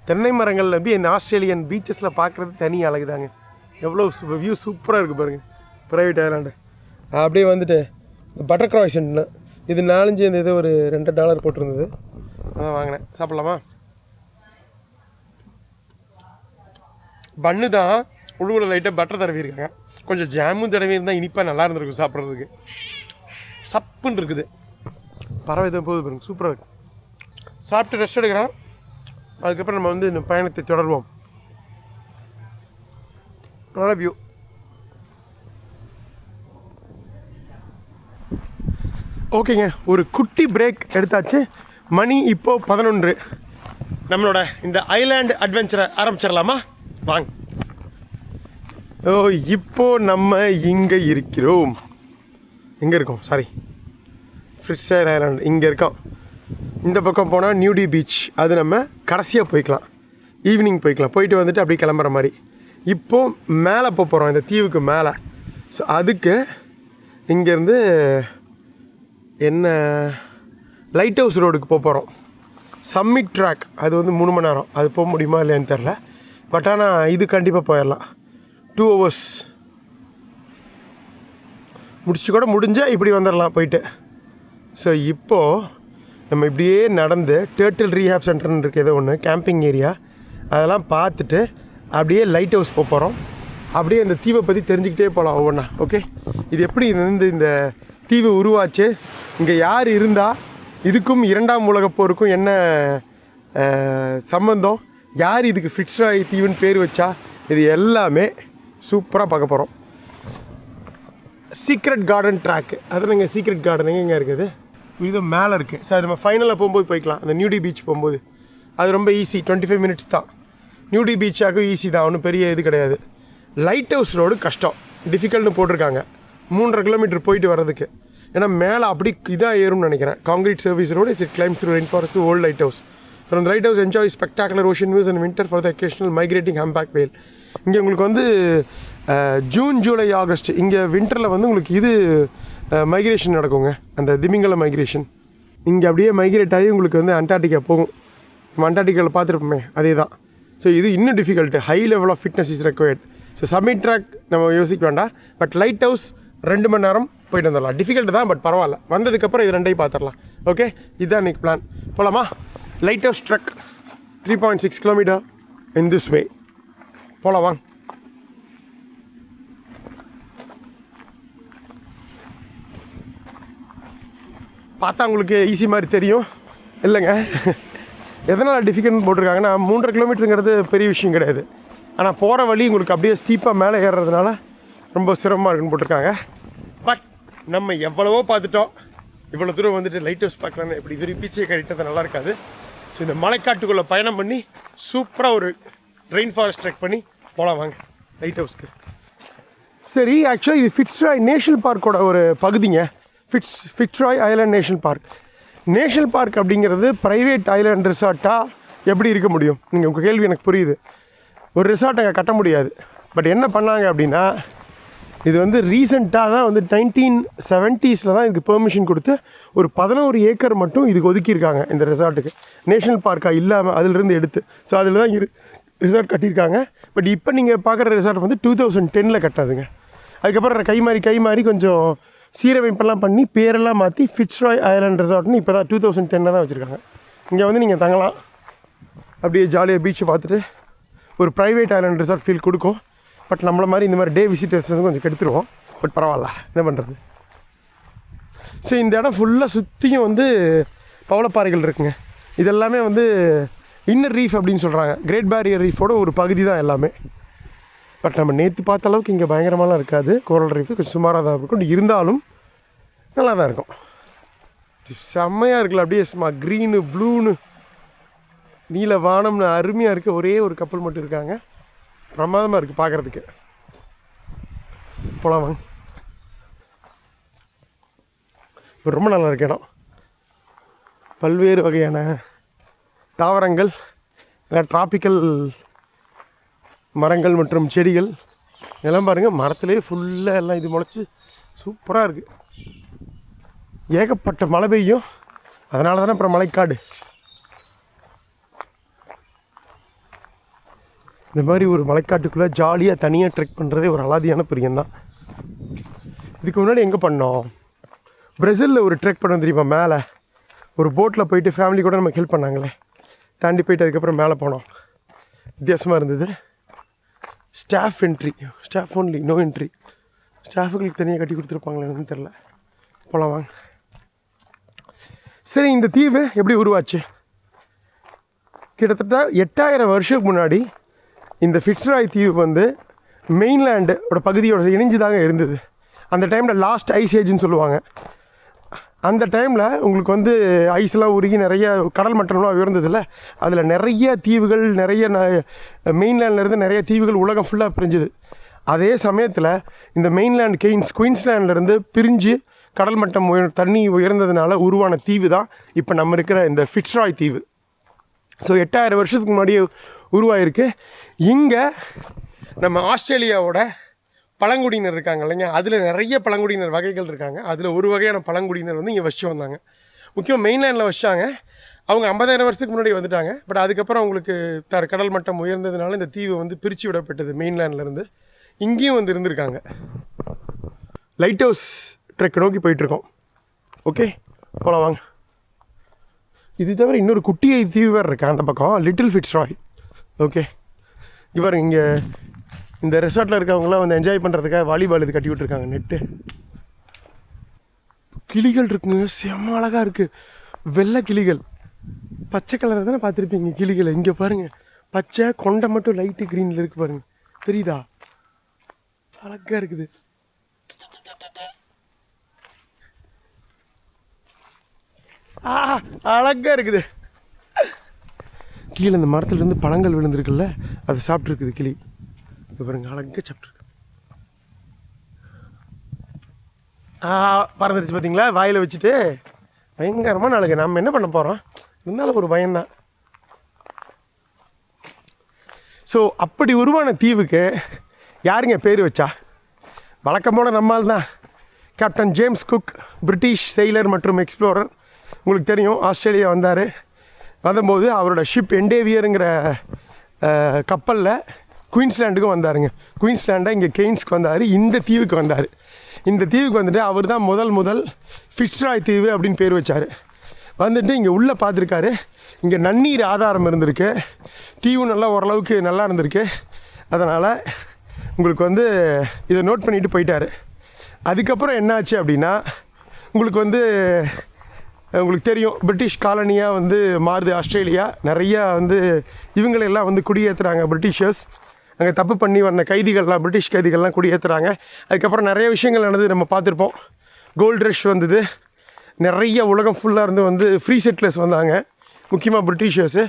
தென்னை மரங்கள் நம்பி இந்த ஆஸ்திரேலியன் பீச்சஸில் பார்க்குறது தனி அழகுதாங்க. எவ்வளோ வியூ சூப்பராக இருக்குது பாருங்கள். ப்ரைவேட் ஐலாண்டு அப்படியே வந்துட்டு பட்டர் க்ராய்சன்ட்னு இது 4 இந்த இது ஒரு $2 போட்டிருந்தது, அதான் வாங்கினேன். சாப்பிட்லாமா? பன்னு தான், உள்ளுக்குள்ள லைட்டாக பட்டர் தடவி இருக்காங்க. கொஞ்சம் ஜாமும் தடவி இருந்தால் இனிப்பாக நல்லா இருந்திருக்கும் சாப்பிட்றதுக்கு. சப்புன்னு இருக்குது. பறவை தான் போகுது பாருங்க, சூப்பராக இருக்குது. சாப்பிட்டு ரெஸ்ட் எடுக்கிறேன். அதுக்கப்புறம் நம்ம வந்து இந்த பயணத்தை தொடர்வோம். நல்ல வியூ. ஓகேங்க, ஒரு குட்டி பிரேக் எடுத்தாச்சு. மணி இப்போது 11. நம்மளோட இந்த ஐலாண்ட் அட்வென்ச்சரை ஆரம்பிச்சிடலாமா? வாங்க. ஓ, இப்போது நம்ம இங்கே இருக்கிறோம். எங்கே இருக்கோம்? சாரி, ஃபிட்ஸ்ராய் ஐலாண்ட் இங்கே இருக்கோம். இந்த பக்கம் போனால் நியூடி பீச், அது நம்ம கடைசியாக போய்க்கலாம், ஈவினிங் போய்க்கலாம். போயிட்டு வந்துட்டு அப்படியே கிளம்புற மாதிரி. இப்போது மேலே போகிறோம், இந்த தீவுக்கு மேலே. ஸோ அதுக்கு இங்கேருந்து என்ன லைட் ஹவுஸ் ரோடுக்கு போகிறோம். சம்மிட் ட்ராக், அது வந்து 3 மணி நேரம். அது போக முடியுமா இல்லையான்னு தெரில. பட் ஆனால் இது கண்டிப்பாக போயிடலாம். 2 hours முடிச்சு கூட முடிஞ்சால் இப்படி வந்துடலாம் போயிட்டு. ஸோ இப்போது நம்ம இப்படியே நடந்து டேர்ட்டில் ரீஹேப் சென்டர்னு இருக்குது, ஏதோ ஒன்று கேம்பிங் ஏரியா, அதெல்லாம் பார்த்துட்டு அப்படியே லைட் ஹவுஸ் போகிறோம். அப்படியே இந்த தீவை பற்றி தெரிஞ்சுக்கிட்டே போகலாம் ஒவ்வொன்றா. ஓகே, இது எப்படி இந்த தீவு உருவாச்சு, இங்கே யார் இருந்தால், இதுக்கும் 2ஆம் உலகப் போருக்கும் என்ன சம்பந்தம், யார் இதுக்கு ஃபிட்ஸ்ராய் தீவுன்னு பேர் வச்சா, இது எல்லாமே சூப்பராக பார்க்க போகிறோம். சீக்ரெட் கார்டன் ட்ராக்கு, அது நாங்கள் சீக்ரெட் கார்டன் எங்கே இருக்குது, இது மேலே இருக்குது. சார் நம்ம ஃபைனலாக போகும்போது போய்க்கலாம். அந்த நியூடி பீச் போகும்போது அது ரொம்ப ஈஸி, 25 மினிட்ஸ் தான். நியூடி பீச்சாக்கும் ஈஸி தான், ஒன்றும் பெரிய இது கிடையாது. லைட் ஹவுஸ் ரோடு கஷ்டம், டிஃபிகல்ட்னு போட்டிருக்காங்க. 3.5 கிலோமீட்டர் போயிட்டு வர்றதுக்கு. ஏன்னா மேலே அப்படி இதாக ஏறும்னு நினைக்கிறேன். Concrete service road it climbs through rainforest to old light house. From the light house enjoy spectacular ocean views and winter for the occasional migrating humpback whale. இங்கே உங்களுக்கு வந்து ஜூன், ஜூலை, ஆகஸ்ட் இங்கே வின்டரில் வந்து உங்களுக்கு இது மைக்ரேஷன் நடக்குங்க, அந்த திமிங்கல மைக்ரேஷன். இங்கே அப்படியே மைக்ரேட் ஆகி உங்களுக்கு வந்து அண்டார்டிகா போகும். நம்ம அண்டார்டிகாவில் பார்த்துருப்போமே அதே தான். ஸோ இது இன்னும் difficult, high level of fitness is required. So summit track நம்ம யோசிக்க வேண்டாம். பட் லைட் ஹவுஸ் 2 மணி நேரம் போயிட்டு வந்துடலாம். டிஃபிகல்ட்டு தான், பட் பரவாயில்ல. வந்ததுக்கப்புறம் இது 2ஐயும் பார்த்துடலாம். ஓகே, இதுதான் இன்றைக்கி பிளான். போகலாமா? Lighthouse trek 3.6 kilometre in this way. போகலாம் வாங்க. பார்த்தா உங்களுக்கு ஈஸி மாதிரி தெரியும். இல்லைங்க, எதனால் டிஃபிகல்ட்னு போட்டிருக்காங்கன்னா 3.5 கிலோமீட்டருங்கிறது பெரிய விஷயம் கிடையாது. ஆனால் போகிற வழி உங்களுக்கு அப்படியே ஸ்டீப்பாக மேலே ஏறுறதுனால ரொம்ப சிரமமாக இருக்குன்னு போட்டிருக்காங்க. பட் நம்ம எவ்வளவோ பார்த்துட்டோம், இவ்வளோ தூரம் வந்துட்டு லைட் ஹவுஸ் பார்க்கலான்னு இப்படி இது பீச்சை கட்டிட்டது நல்லா இருக்காது. ஸோ இந்த மலைக்காட்டுக்குள்ளே பயணம் பண்ணி சூப்பராக ஒரு ரெயின் ஃபாரஸ்ட் ட்ரெக் பண்ணி போகலாம் வாங்க லைட் ஹவுஸ்க்கு. சரி, ஆக்சுவலாக இது ஃபிட்ஸ்ராய் நேஷ்னல் பார்க்கோட ஒரு பகுதிங்க. Fitzroy island national park. National park அப்படிங்கிறது ப்ரைவேட் ஐலாண்ட் ரிசார்ட்டாக எப்படி இருக்க முடியும்? நீங்கள் உங்கள் கேள்வி எனக்கு புரியுது. ஒரு ரிசார்ட் அங்கே கட்ட முடியாது. பட் என்ன பண்ணாங்க அப்படின்னா, இது வந்து ரீசெண்டாக தான் வந்து 1970s தான் இதுக்கு பெர்மிஷன் கொடுத்து ஒரு 11 ஏக்கர் மட்டும் இதுக்கு ஒதுக்கியிருக்காங்க இந்த ரிசார்ட்டுக்கு. நேஷ்னல் பார்க்காக இல்லாமல் அதிலிருந்து எடுத்து. ஸோ அதில் தான் ரிசார்ட் கட்டியிருக்காங்க. பட் இப்போ நீங்கள் பார்க்குற ரிசார்ட் வந்து 2010 கட்டாதுங்க. அதுக்கப்புறம் கை மாறி கொஞ்சம் சீரமைப்பெல்லாம் பண்ணி பேரெல்லாம் மாற்றி ஃபிட்ஸ்ராய் ஐலாண்ட் ரிசார்ட்னு இப்போ தான் 2010 தான் வச்சுருக்காங்க. இங்கே வந்து நீங்கள் தங்கலாம், அப்படியே ஜாலியாக பீச்சை பார்த்துட்டு ஒரு ப்ரைவேட் ஐலாண்ட் ரிசார்ட் ஃபீல் கொடுக்கும். பட் நம்மளை மாதிரி இந்த மாதிரி டே விசிட்டர்ஸ் வந்து கொஞ்சம் கெடுத்துருவோம். பட் பரவாயில்ல, என்ன பண்ணுறது. சரி, இந்த இடம் ஃபுல்லாக சுற்றியும் வந்து பவளப்பாறைகள் இருக்குங்க. இதெல்லாமே வந்து இன்னர் ரீஃப் அப்படின்னு சொல்கிறாங்க. கிரேட் பேரியர் ரீஃபோட ஒரு பகுதி தான் எல்லாமே. பட் நம்ம நேற்று பார்த்த அளவுக்கு இங்கே பயங்கரமாலாம் இருக்காது. கோரல் ரீஃப் கொஞ்சம் சுமாராக தான் இருக்கும், இருந்தாலும் நல்லா தான் இருக்கும். செம்மையாக இருக்குல்ல, அப்படியே சும்மா க்ரீனு ப்ளூன்னு நீல வானம்னு அருமையாக இருக்குது. ஒரே ஒரு கப்பல் மட்டும் இருக்காங்க. பிரமாதமாக இருக்குது பார்க்குறதுக்கு. போகலாம் வாங்க. ரொம்ப நல்லா இருக்கு இடம். பல்வேறு வகையான தாவரங்கள், டிராபிக்கல் மரங்கள் மற்றும் செடிகள் எல்லாம் பாருங்கள். மரத்துலேயே ஃபுல்லாக எல்லாம் இது முளைச்சி சூப்பராக இருக்குது. ஏகப்பட்ட மழை பெய்யும், அதனால தானே அப்புறம் மழைக்காடு. இந்த மாதிரி ஒரு மலைக்காட்டுக்குள்ளே ஜாலியாக தனியாக ட்ரெக் பண்ணுறதே ஒரு அலாதியான பிரியம்தான். இதுக்கு முன்னாடி எங்கே பண்ணோம்? பிரேசிலில் ஒரு ட்ரெக் பண்ணோம் தெரியுமா? மேலே ஒரு போட்டில் போயிட்டு ஃபேமிலி கூட நமக்கு ஹெல்ப் பண்ணாங்களே, தாண்டி போயிட்டு அதுக்கப்புறம் மேலே போனோம். வித்தியாசமாக இருந்தது. Staff entry, staff only, no entry. ஸ்டாஃபுகளுக்கு தனியாக கட்டி கொடுத்துருப்பாங்களேன்னு தெரில. போகலாம் வாங்க. சரி, இந்த தீவு எப்படி உருவாச்சு? கிட்டத்தட்ட 8000 வருஷத்துக்கு முன்னாடி இந்த ஃபிட்ஸ்ராய் தீவு வந்து மெயின்லேண்டோட பகுதியோட இணைஞ்சுதாங்க இருந்தது. அந்த டைமில் லாஸ்ட் ஐஸ் ஏஜ்னு சொல்லுவாங்க. அந்த டைமில் உங்களுக்கு வந்து ஐஸ்லாம் உருகி நிறைய கடல் மட்டம்லாம் உயர்ந்ததில்ல, அதில் நிறைய தீவுகள், நிறைய மெயின்லேண்ட்லேருந்து நிறைய தீவுகள் உலகம் ஃபுல்லாக பிரிஞ்சுது. அதே சமயத்தில் இந்த மெயின்லேண்ட் குயின்ஸ்லேண்ட்லேருந்து பிரிஞ்சு கடல் மட்டம் தண்ணி உயர்ந்ததுனால உருவான தீவு தான் இப்போ நம்ம இருக்கிற இந்த ஃபிட்ஸ்ராய் தீவு. ஸோ 8000 வருஷத்துக்கு முன்னாடியே உருவாயிருக்கு. இங்கே நம்ம ஆஸ்திரேலியாவோட பழங்குடியினர் இருக்காங்க இல்லைங்க, அதில் நிறைய பழங்குடியினர் வகைகள் இருக்காங்க. அதில் ஒரு வகையான பழங்குடியினர் வந்து இங்கே வச்சு வந்தாங்க. முக்கியமாக மெயின்லேண்டில் வச்சாங்க. அவங்க 50,000 வருஷத்துக்கு முன்னாடி வந்துட்டாங்க. பட் அதுக்கப்புறம் அவங்களுக்கு கடல் மட்டம் உயர்ந்ததுனால இந்த தீவு வந்து பிரித்து விடப்பட்டது மெயின்லேண்ட்லேருந்து. இங்கேயும் வந்து இருந்திருக்காங்க. லைட் ஹவுஸ் ட்ரெக் நோக்கி போயிட்டுருக்கோம். ஓகே, போகலாம் வாங்க. இது தவிர இன்னொரு குட்டி தீவு வேறு இருக்கா அந்த பக்கம், லிட்டில் ஃபிட்ஸ்ராய். ஓகே, இவர் இங்கே இந்த ரெசார்ட்டில் இருக்கவங்களாம் வந்து என்ஜாய் பண்ணுறதுக்காக வாலிபால் இது கட்டி விட்ருக்காங்க, நெட்டு. கிளிகள் இருக்குங்க, செம்ம அழகாக இருக்குது. வெள்ளை கிளிகள், பச்சை கலர் தானே பார்த்துருப்பீங்க கிளிகளை. இங்கே பாருங்கள், பச்சை கொண்டை மட்டும் லைட்டு க்ரீனில் இருக்குது பாருங்கள், தெரியுதா? அழகாக இருக்குது. அழகாக இருக்குது. கீழே இந்த மரத்துலேருந்து பழங்கள் விழுந்திருக்குல்ல, அதை சாப்பிட்ருக்குது கிளி. இப்போ பாருங்க, அழகாக சாப்பிட்ருக்கு. பறந்துடுச்சு பார்த்தீங்களா, வாயில் வச்சுட்டு. பயங்கரமான அழகு. நம்ம என்ன பண்ண போகிறோம், இருந்தாலும் ஒரு பயம்தான். ஸோ அப்படி உருவான தீவுக்கு யாருங்க பேர் வச்சா? வழக்கமான நம்மால் தான். Captain James cook, British sailor மற்றும் எக்ஸ்ப்ளோரர். உங்களுக்கு தெரியும், ஆஸ்திரேலியா வந்தார். வந்தபோது அவரோட ஷிப் எண்டேவியருங்கிற கப்பலில் குயின்ஸ்லேண்டுக்கும் வந்தாருங்க. குயின்ஸ்லேண்டை இங்கே கெய்ன்ஸ்க்கு வந்தார், இந்த தீவுக்கு வந்தார். இந்த தீவுக்கு வந்துட்டு அவர் தான் முதல் ஃபிட்ஸ்ராய் தீவு அப்படின்னு பேர் வச்சார். வந்துட்டு இங்கே உள்ளே பார்த்துருக்காரு. இங்கே நன்னீர் ஆதாரம் இருந்திருக்கு, தீவு நல்லா ஓரளவுக்கு நல்லா இருந்திருக்கு. அதனால் உங்களுக்கு வந்து இதை நோட் பண்ணிவிட்டு போயிட்டார். அதுக்கப்புறம் என்னாச்சு அப்படின்னா, உங்களுக்கு வந்து உங்களுக்கு தெரியும் பிரிட்டிஷ் காலனியாக வந்து மாறுது ஆஸ்திரேலியா. நிறையா வந்து இவங்களெல்லாம் வந்து குடியேற்றுறாங்க பிரிட்டிஷர்ஸ். அங்கே தப்பு பண்ணி வந்த கைதிகள்லாம், பிரிட்டிஷ் கைதிகள்லாம் குடியேற்றுறாங்க. அதுக்கப்புறம் நிறைய விஷயங்கள் நடந்தது, நம்ம பார்த்துருப்போம். கோல்டு ரஷ் வந்தது, நிறைய உலகம் ஃபுல்லாக இருந்து வந்து ஃப்ரீ செட்டிலர்ஸ் வந்தாங்க, முக்கியமாக பிரிட்டிஷர்ஸு.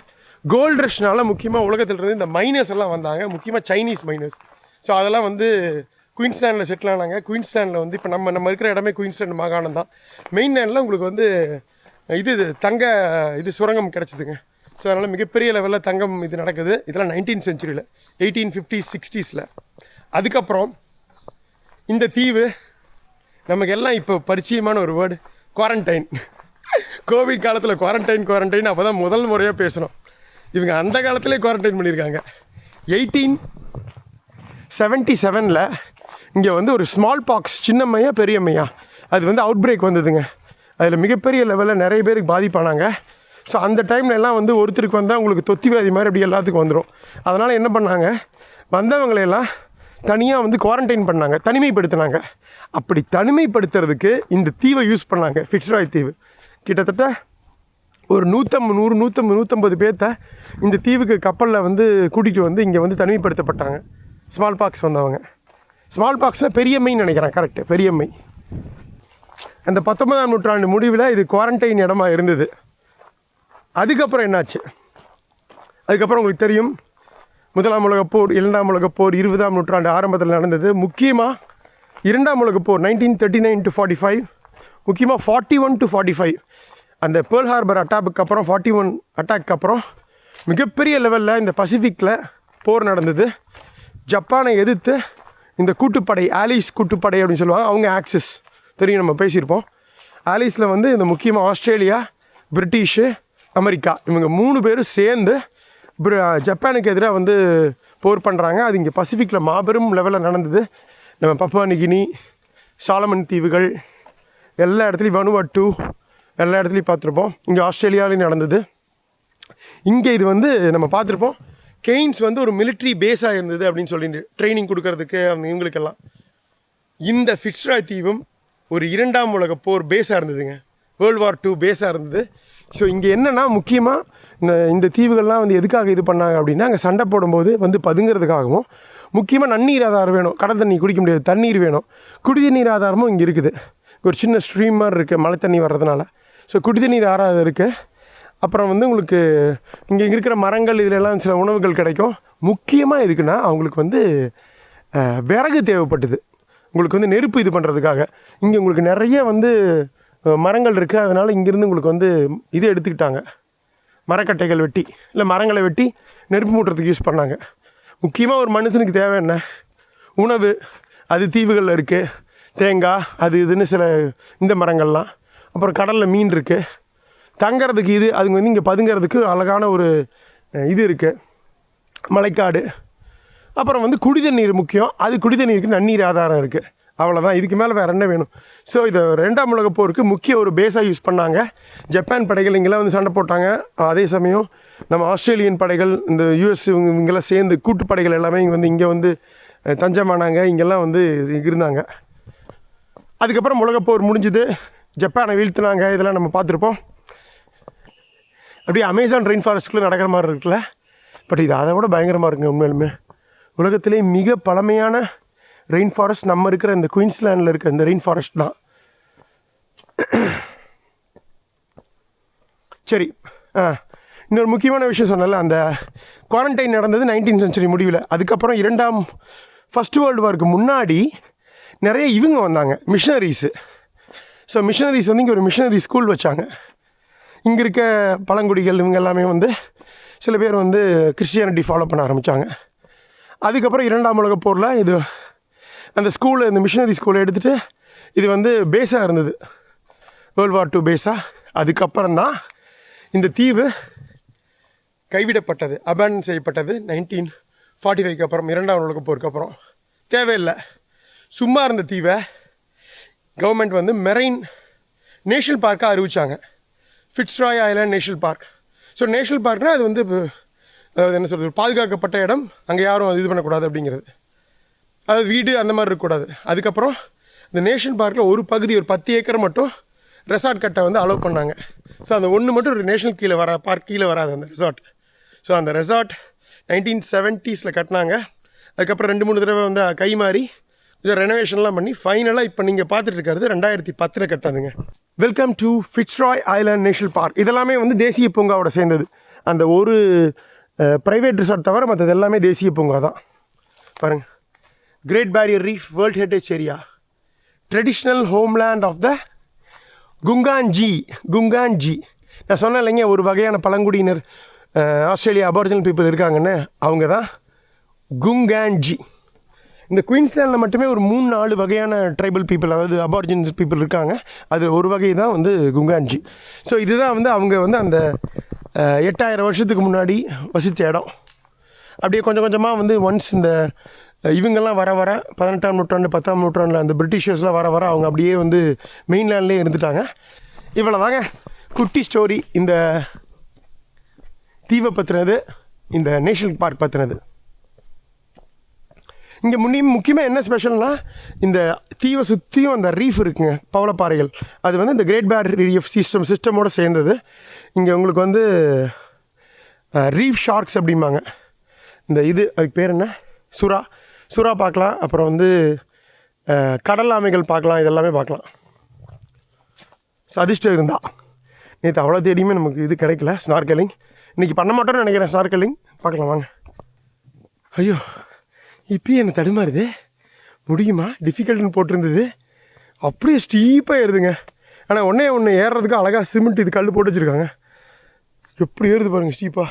கோல்டு ரஷ்னால முக்கியமாக உலகத்திலிருந்து இந்த மைனர்ஸ் எல்லாம் வந்தாங்க, முக்கியமாக சைனீஸ் மைனர்ஸ். ஸோ அதெல்லாம் வந்து குயின்ஸ்லாண்டில் செட்டில் ஆனாங்க. குயின்ஸ்லாண்டில் வந்து இப்போ நம்ம இருக்கிற இடமே குயின்ஸ்லாண்ட் மாகாணம் தான். மெயின்லேண்டில் உங்களுக்கு வந்து தங்க சுரங்கம் கிடச்சிதுங்க. ஸோ அதனால் மிகப்பெரிய லெவலில் தங்கம் இது நடக்குது. இதெல்லாம் 19th century 1850s 60s. அதுக்கப்புறம் இந்த தீவு நமக்கு எல்லாம் இப்போ பரிச்சயமான ஒரு வேர்டு, குவாரண்டைன். கோவிட் காலத்தில் குவாரண்டைன் அப்போ தான் முதல் முறையாக பேசணும். இவங்க அந்த காலத்திலே குவாரண்டைன் பண்ணியிருக்காங்க. 1877 இங்கே வந்து ஒரு ஸ்மால் பாக்ஸ், சின்னம்மையா பெரியம்மையா, அது வந்து அவுட் பிரேக் வந்ததுங்க. அதில் மிகப்பெரிய லெவலில் நிறைய பேருக்கு பாதிப்பானாங்க. ஸோ அந்த டைமில் எல்லாம் வந்து ஒருத்தருக்கு வந்தால் உங்களுக்கு தொத்தி வியாதி மாதிரி அப்படி எல்லாத்துக்கும் வந்துடும். அதனால் என்ன பண்ணாங்க, வந்தவங்களையெல்லாம் தனியாக வந்து குவாரண்டைன் பண்ணாங்க, தனிமைப்படுத்தினாங்க. அப்படி தனிமைப்படுத்துறதுக்கு இந்த தீவை யூஸ் பண்ணாங்க, ஃபிட்ஸ்ராய் தீவு. கிட்டத்தட்ட ஒரு 150 பேர்த்த இந்த தீவுக்கு கப்பலில் வந்து கூட்டிகிட்டு வந்து இங்கே வந்து தனிமைப்படுத்தப்பட்டாங்க. ஸ்மால் பாக்ஸ் வந்தவங்க. ஸ்மால் பாக்ஸ்னால் பெரியம்மைன்னு நினைக்கிறேன், கரெக்டு, பெரியம்மை. அந்த 19ஆம் நூற்றாண்டு முடிவில் இது குவாரண்டைன் இடமா இருந்தது. அதுக்கப்புறம் என்னாச்சு, அதுக்கப்புறம் உங்களுக்கு தெரியும், 1ஆம் உலகப்போர், 2ஆம் உலகப்போர் 20ஆம் நூற்றாண்டு ஆரம்பத்தில் நடந்தது. முக்கியமாக 2ஆம் உலகப்போர் 1939 to 45, முக்கியமாக 41 to 45 அந்த பேர்ல் ஹார்பர் அட்டாக்கு அப்புறம் 41 அட்டாக்கு அப்புறம் மிகப்பெரிய லெவலில் இந்த பசிபிக்கில் போர் நடந்தது. ஜப்பானை எதிர்த்து இந்த கூட்டுப்படை, ஆலிஸ் கூட்டுப்படை அப்படின்னு சொல்லுவாங்க, அவங்க ஆக்சிஸ் தெரியும், நம்ம பேசியிருப்போம். ஆலிஸில் வந்து இந்த முக்கியமாக ஆஸ்திரேலியா, பிரிட்டிஷு, அமெரிக்கா, இவங்க 3 பேரும் சேர்ந்து ஜப்பானுக்கு எதிராக வந்து போர் பண்ணுறாங்க. அது இங்கே பசிபிக்கில் மாபெரும் லெவலில் நடந்தது. நம்ம பப்புவா நியூகினி, சாலமன் தீவுகள், எல்லா இடத்துலையும், வனுவாட்டு எல்லா இடத்துலையும் பார்த்துருப்போம். இங்கே ஆஸ்திரேலியாவிலையும் நடந்தது. இங்கே இது வந்து நம்ம பார்த்துருப்போம். கெய்ன்ஸ் வந்து ஒரு மிலிட்ரி பேஸாக இருந்தது அப்படின்னு சொல்லிட்டு ட்ரைனிங் கொடுக்கறதுக்கு அந்த இவங்களுக்கெல்லாம். இந்த ஃபிட்ஸ்ராய் தீவும் ஒரு 2ஆம் உலக போர் பேஸாக இருந்ததுங்க, World War II பேஸாக இருந்தது. ஸோ இங்கே என்னென்னா முக்கியமாக இந்த தீவுகள்லாம் வந்து எதுக்காக இது பண்ணாங்க அப்படின்னா, அங்கே சண்டை போடும்போது வந்து பதுங்கிறதுக்காகவும், முக்கியமாக நன்னீர் ஆதாரம் வேணும், கடல் தண்ணி குடிக்க முடியாது, தண்ணீர் வேணும். குடிநீர் ஆதாரமும் இங்கே இருக்குது. ஒரு சின்ன ஸ்ட்ரீம் மாதிரி இருக்குது மழை தண்ணி வர்றதுனால. ஸோ குடிநீர் ஆதாரம் இருக்குது. அப்புறம் வந்து உங்களுக்கு இங்கே இருக்கிற மரங்கள் இதிலெல்லாம் சில உணவுகள் கிடைக்கும். முக்கியமாக எதுக்குன்னா அவங்களுக்கு வந்து விறகு தேவைப்பட்டுது, உங்களுக்கு வந்து நெருப்பு இது பண்ணுறதுக்காக. இங்கே உங்களுக்கு நிறைய வந்து மரங்கள் இருக்குது. அதனால் இங்கேருந்து உங்களுக்கு வந்து இது எடுத்துக்கிட்டாங்க, மரக்கட்டைகள் வெட்டி, இல்லை மரங்களை வெட்டி நெருப்பு மூட்டுறதுக்கு யூஸ் பண்ணாங்க. முக்கியமாக ஒரு மனுஷனுக்கு தேவை என்ன, உணவு. அது தீவுகளில் இருக்குது, தேங்காய் அது இதுன்னு சில இந்த மரங்கள்லாம். அப்புறம் கடலில் மீன் இருக்குது, தங்கிறதுக்கு இது. அதுங்க வந்து இங்கே பதுங்கிறதுக்கு அழகான ஒரு இது இருக்குது, மழைக்காடு. அப்புறம் வந்து குடிதண்ணீர் முக்கியம், அது குடிதண்ணீருக்கு நன்னீர் ஆதாரம் இருக்குது. அவ்வளோதான், இதுக்கு மேலே வேறு என்ன வேணும். ஸோ இதை 2ஆம் உலகப் போருக்கு முக்கிய ஒரு பேஸாக யூஸ் பண்ணாங்க. ஜப்பான் படைகள் இங்கெல்லாம் வந்து சண்டை போட்டாங்க. அதே சமயம் நம்ம ஆஸ்திரேலியன் படைகள், இந்த யூஎஸ் இவங்கெல்லாம் சேர்ந்து கூட்டுப்படைகள் எல்லாமே இங்கே வந்து தஞ்சமானாங்க, இங்கெல்லாம் வந்து இருந்தாங்க. அதுக்கப்புறம் உலகப்போர் முடிஞ்சுது, ஜப்பானை வீழ்த்தினாங்க. இதெல்லாம் நம்ம பார்த்துருப்போம். அப்படியே அமேசான் ரெயின் ஃபாரஸ்ட்குள்ளே நடக்கிற மாதிரி இருக்குல்ல, பட் இது அதை விட பயங்கரமாக இருக்குங்க. உண்மையிலுமே உலகத்திலே மிக பழமையான ரெயின் ஃபாரஸ்ட் நம்ம இருக்கிற இந்த குயின்ஸ்லாண்டில் இருக்க இந்த ரெயின் ஃபாரஸ்ட் தான். சரி, இன்னொரு முக்கியமான விஷயம் சொன்னல, அந்த குவாரண்டைன் நடந்தது 19th century முடிவில். அதுக்கப்புறம் ஃபஸ்ட் வேர்ல்டு வாருக்கு முன்னாடி நிறைய இவங்க வந்தாங்க, மிஷனரிஸு. ஸோ மிஷனரிஸ் வந்து இங்கே ஒரு மிஷனரி ஸ்கூல் வச்சாங்க. இங்கே இருக்க பழங்குடிகள் இவங்க எல்லாமே வந்து சில பேர் வந்து கிறிஸ்டியானிட்டி ஃபாலோ பண்ண ஆரம்பித்தாங்க. அதுக்கப்புறம் 2ஆம் உலகப் போரில் இது அந்த ஸ்கூலு, இந்த மிஷனரி ஸ்கூலை எடுத்துகிட்டு இது வந்து பேஸாக இருந்தது, World War II பேஸாக. அதுக்கப்புறம் தான் இந்த தீவு கைவிடப்பட்டது, அபேண்டன் செய்யப்பட்டது 1945க்கு அப்புறம், 2ஆம் உலகப் போருக்கு அப்புறம். தேவையில்லை, சும்மா இருந்த தீவை கவர்மெண்ட் வந்து மெரைன் நேஷ்னல் பார்க்காக அறிவித்தாங்க, Fitzroy island national park. So national பார்க்னால் அது வந்து அதாவது என்ன சொல்கிறது, பாதுகாக்கப்பட்ட இடம், அங்கே யாரும் அது இது பண்ணக்கூடாது அப்படிங்கிறது. அதாவது வீடு அந்த மாதிரி இருக்கக்கூடாது. அதுக்கப்புறம் இந்த நேஷ்னல் பார்க்கில் ஒரு பகுதி, ஒரு 10 ஏக்கர் மட்டும் ரெசார்ட் கட்ட வந்து அலோவ் பண்ணாங்க. ஸோ அந்த ஒன்று மட்டும் ஒரு நேஷனல் கீழே வராது அந்த ரெசார்ட். ஸோ அந்த ரெசார்ட் 1970s கட்டினாங்க. அதுக்கப்புறம் 2-3 தடவை வந்து கை மாறி கொஞ்சம் ரெனோவேஷன்லாம் பண்ணி ஃபைனலாக இப்போ நீங்கள் பார்த்துட்டு இருக்கிறது 2010 கட்டாதுங்க. Welcome to Fitzroy island national park. இதெல்லாமே வந்து தேசிய பூங்காவோட சேர்ந்தது. அந்த ஒரு ப்ரைவேட் ரிசார்ட் தவிர மற்றது எல்லாமே தேசிய பூங்கா தான். பாருங்கள், great barrier reef world heritage area, traditional homeland of the Gungandji. நான் சொன்னேன் இல்லைங்க, ஒரு வகையான பழங்குடியினர் ஆஸ்திரேலியா அபாரிஜினல் பீப்புள் இருக்காங்கன்னு, அவங்க தான் குங்கான்ஜி. இந்த குயின்ஸ்லாண்டில் மட்டுமே ஒரு 3-4 வகையான ட்ரைபல் பீப்புள், அதாவது அபாரிஜினல் பீப்புள் இருக்காங்க. அது ஒரு வகை தான் வந்து குங்கான்ஜி. ஸோ இதுதான் வந்து அவங்க வந்து அந்த 8000 வருஷத்துக்கு முன்னாடி வசித்த இடம். அப்படியே கொஞ்சம் கொஞ்சமாக வந்து ஒன்ஸ் இந்த இவங்கெல்லாம் வர 18ஆம் நூற்றாண்டு 10ஆம் நூற்றாண்டில் அந்த பிரிட்டிஷர்ஸ்லாம் வர அவங்க அப்படியே வந்து மெயின்லேண்ட்லேயே இருந்துட்டாங்க. இவ்வளோ தாங்க குட்டி ஸ்டோரி இந்த தீவை பற்றினது, இந்த நேஷனல் பார்க் பற்றினது. இங்கே முக்கியமாக என்ன ஸ்பெஷல்னால், இந்த தீவை சுற்றியும் அந்த ரீஃப் இருக்குங்க, பவளப்பாறைகள். அது வந்து இந்த கிரேட் பேரியர் ரீஃப் சிஸ்டமோடு சேர்ந்தது. இங்கே உங்களுக்கு வந்து ரீஃப் ஷார்க்ஸ் அப்படிம்பாங்க. இந்த அதுக்கு பேர் என்ன, சுறா பார்க்கலாம். அப்புறம் வந்து கடல் ஆமைகள் பார்க்கலாம். இதெல்லாமே பார்க்கலாம். அதிர்ஷ்டம் இருந்தால். நேற்று அவ்வளோ தேடியுமே நமக்கு இது கிடைக்கல ஸ்னார்க்கலிங். இன்றைக்கி பண்ண மாட்டோம்னு நினைக்கிறேன் ஸ்னார்க்கலிங். பார்க்கலாம் வாங்க. ஐயோ, இப்போயே என்னை தடுமாறுது. முடியுமா? டிஃபிகல்ட்டுன்னு போட்டிருந்தது, அப்படியே ஸ்டீப்பாக ஏறுதுங்க. ஆனால் ஒன்று ஏறுறதுக்கு அழகாக சிமெண்ட் இது கல் போட்டு வச்சுருக்காங்க. எப்படி ஏறுது பாருங்கள் ஸ்டீப்பாக.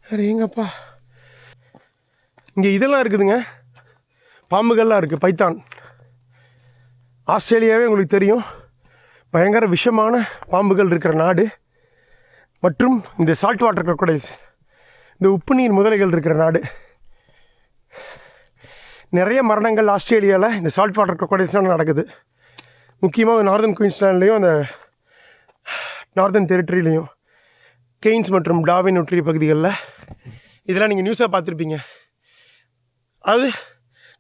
அட எங்கப்பா. இங்கே இதெல்லாம் இருக்குதுங்க, பாம்புகள்லாம் இருக்குது. பைத்தான். ஆஸ்திரேலியாவே உங்களுக்கு தெரியும், பயங்கர விஷமான பாம்புகள் இருக்கிற நாடு. மற்றும் இந்த சால்ட் வாட்டர் crocodiles, இந்த உப்பு நீர் முதலைகள் இருக்கிற நாடு. நிறைய மரணங்கள் ஆஸ்திரேலியாவில் இந்த சால்ட் வாட்டர் crocodilesலாம் நடக்குது. முக்கியமாக நார்தன் குயின்ஸ்லாண்ட்லேயும் அந்த நார்தன் டெரிட்டரியிலையும் கெய்ன்ஸ் மற்றும் டார்வின் ஒற்றிய பகுதிகளில் இதெல்லாம் நீங்கள் நியூஸாக பார்த்துருப்பீங்க. அது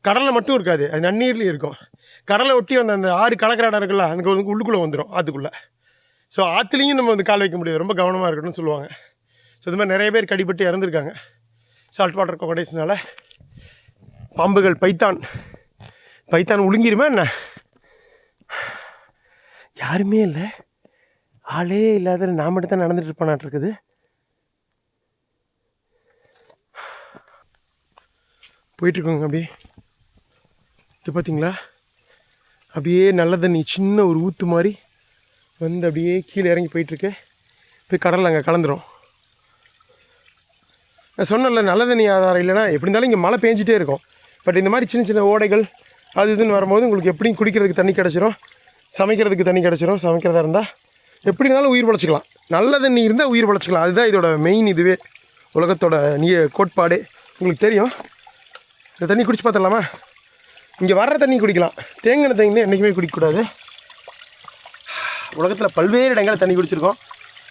கடலில் மட்டும் இருக்காது, அது நன்னீர்லேயும் இருக்கும். கடலை ஒட்டி வந்த அந்த 6 கலக்கிற இடம் இருக்குல்ல, அதுக்கு வந்து உள்ளுக்குள்ளே வந்துடும் ஆற்றுக்குள்ளே. ஸோ ஆற்றுலையும் நம்ம வந்து கால் வைக்க முடியாது, ரொம்ப கவனமாக இருக்கணும்னு சொல்லுவாங்க. ஸோ இது மாதிரி நிறைய பேர் கடிபட்டு இறந்துருக்காங்க சால்ட் வாட்டர் crocodiles. பாம்புகள், பைத்தான் உழுங்கிருமா என்ன? யாருமே இல்லை, ஆளே இல்லாத நான் மட்டும் தான் நடந்துட்டு இருப்பானாட்டு இருக்குது. போயிட்டுருக்கோங்க அப்படியே. இது பார்த்தீங்களா, அப்படியே நல்ல தண்ணி சின்ன ஒரு ஊற்று மாதிரி வந்து அப்படியே கீழே இறங்கி போயிட்டுருக்கு. போய் கடலில் அங்கே கலந்துரும். நான் சொன்னல, நல்ல தண்ணி ஆதாரம் இல்லைன்னா எப்படி இருந்தாலும் இங்கே மழை பேஞ்சிட்டே இருக்கும். பட் இந்த மாதிரி சின்ன சின்ன ஓடைகள் அது இதுன்னு வரும்போது உங்களுக்கு எப்படியும் குடிக்கிறதுக்கு தண்ணி கிடச்சிரும், சமைக்கிறதுக்கு தண்ணி கிடச்சிரும். சமைக்கிறதா இருந்தால் எப்படி இருந்தாலும் உயிர் பொழைச்சிக்கலாம். நல்ல தண்ணி இருந்தால் உயிர் பொழைச்சிக்கலாம். அதுதான் இதோட மெயின். இதுவே உலகத்தோட கோட்பாடு உங்களுக்கு தெரியும். இந்த தண்ணி குடிச்சு பார்த்துடலாமா? இங்கே வர்ற தண்ணி குடிக்கலாம், தேங்கின தண்ணி என்றைக்குமே குடிக்கக்கூடாது. உலகத்தில் பல்வேறு இடங்களில் தண்ணி குடிச்சிருக்கோம்.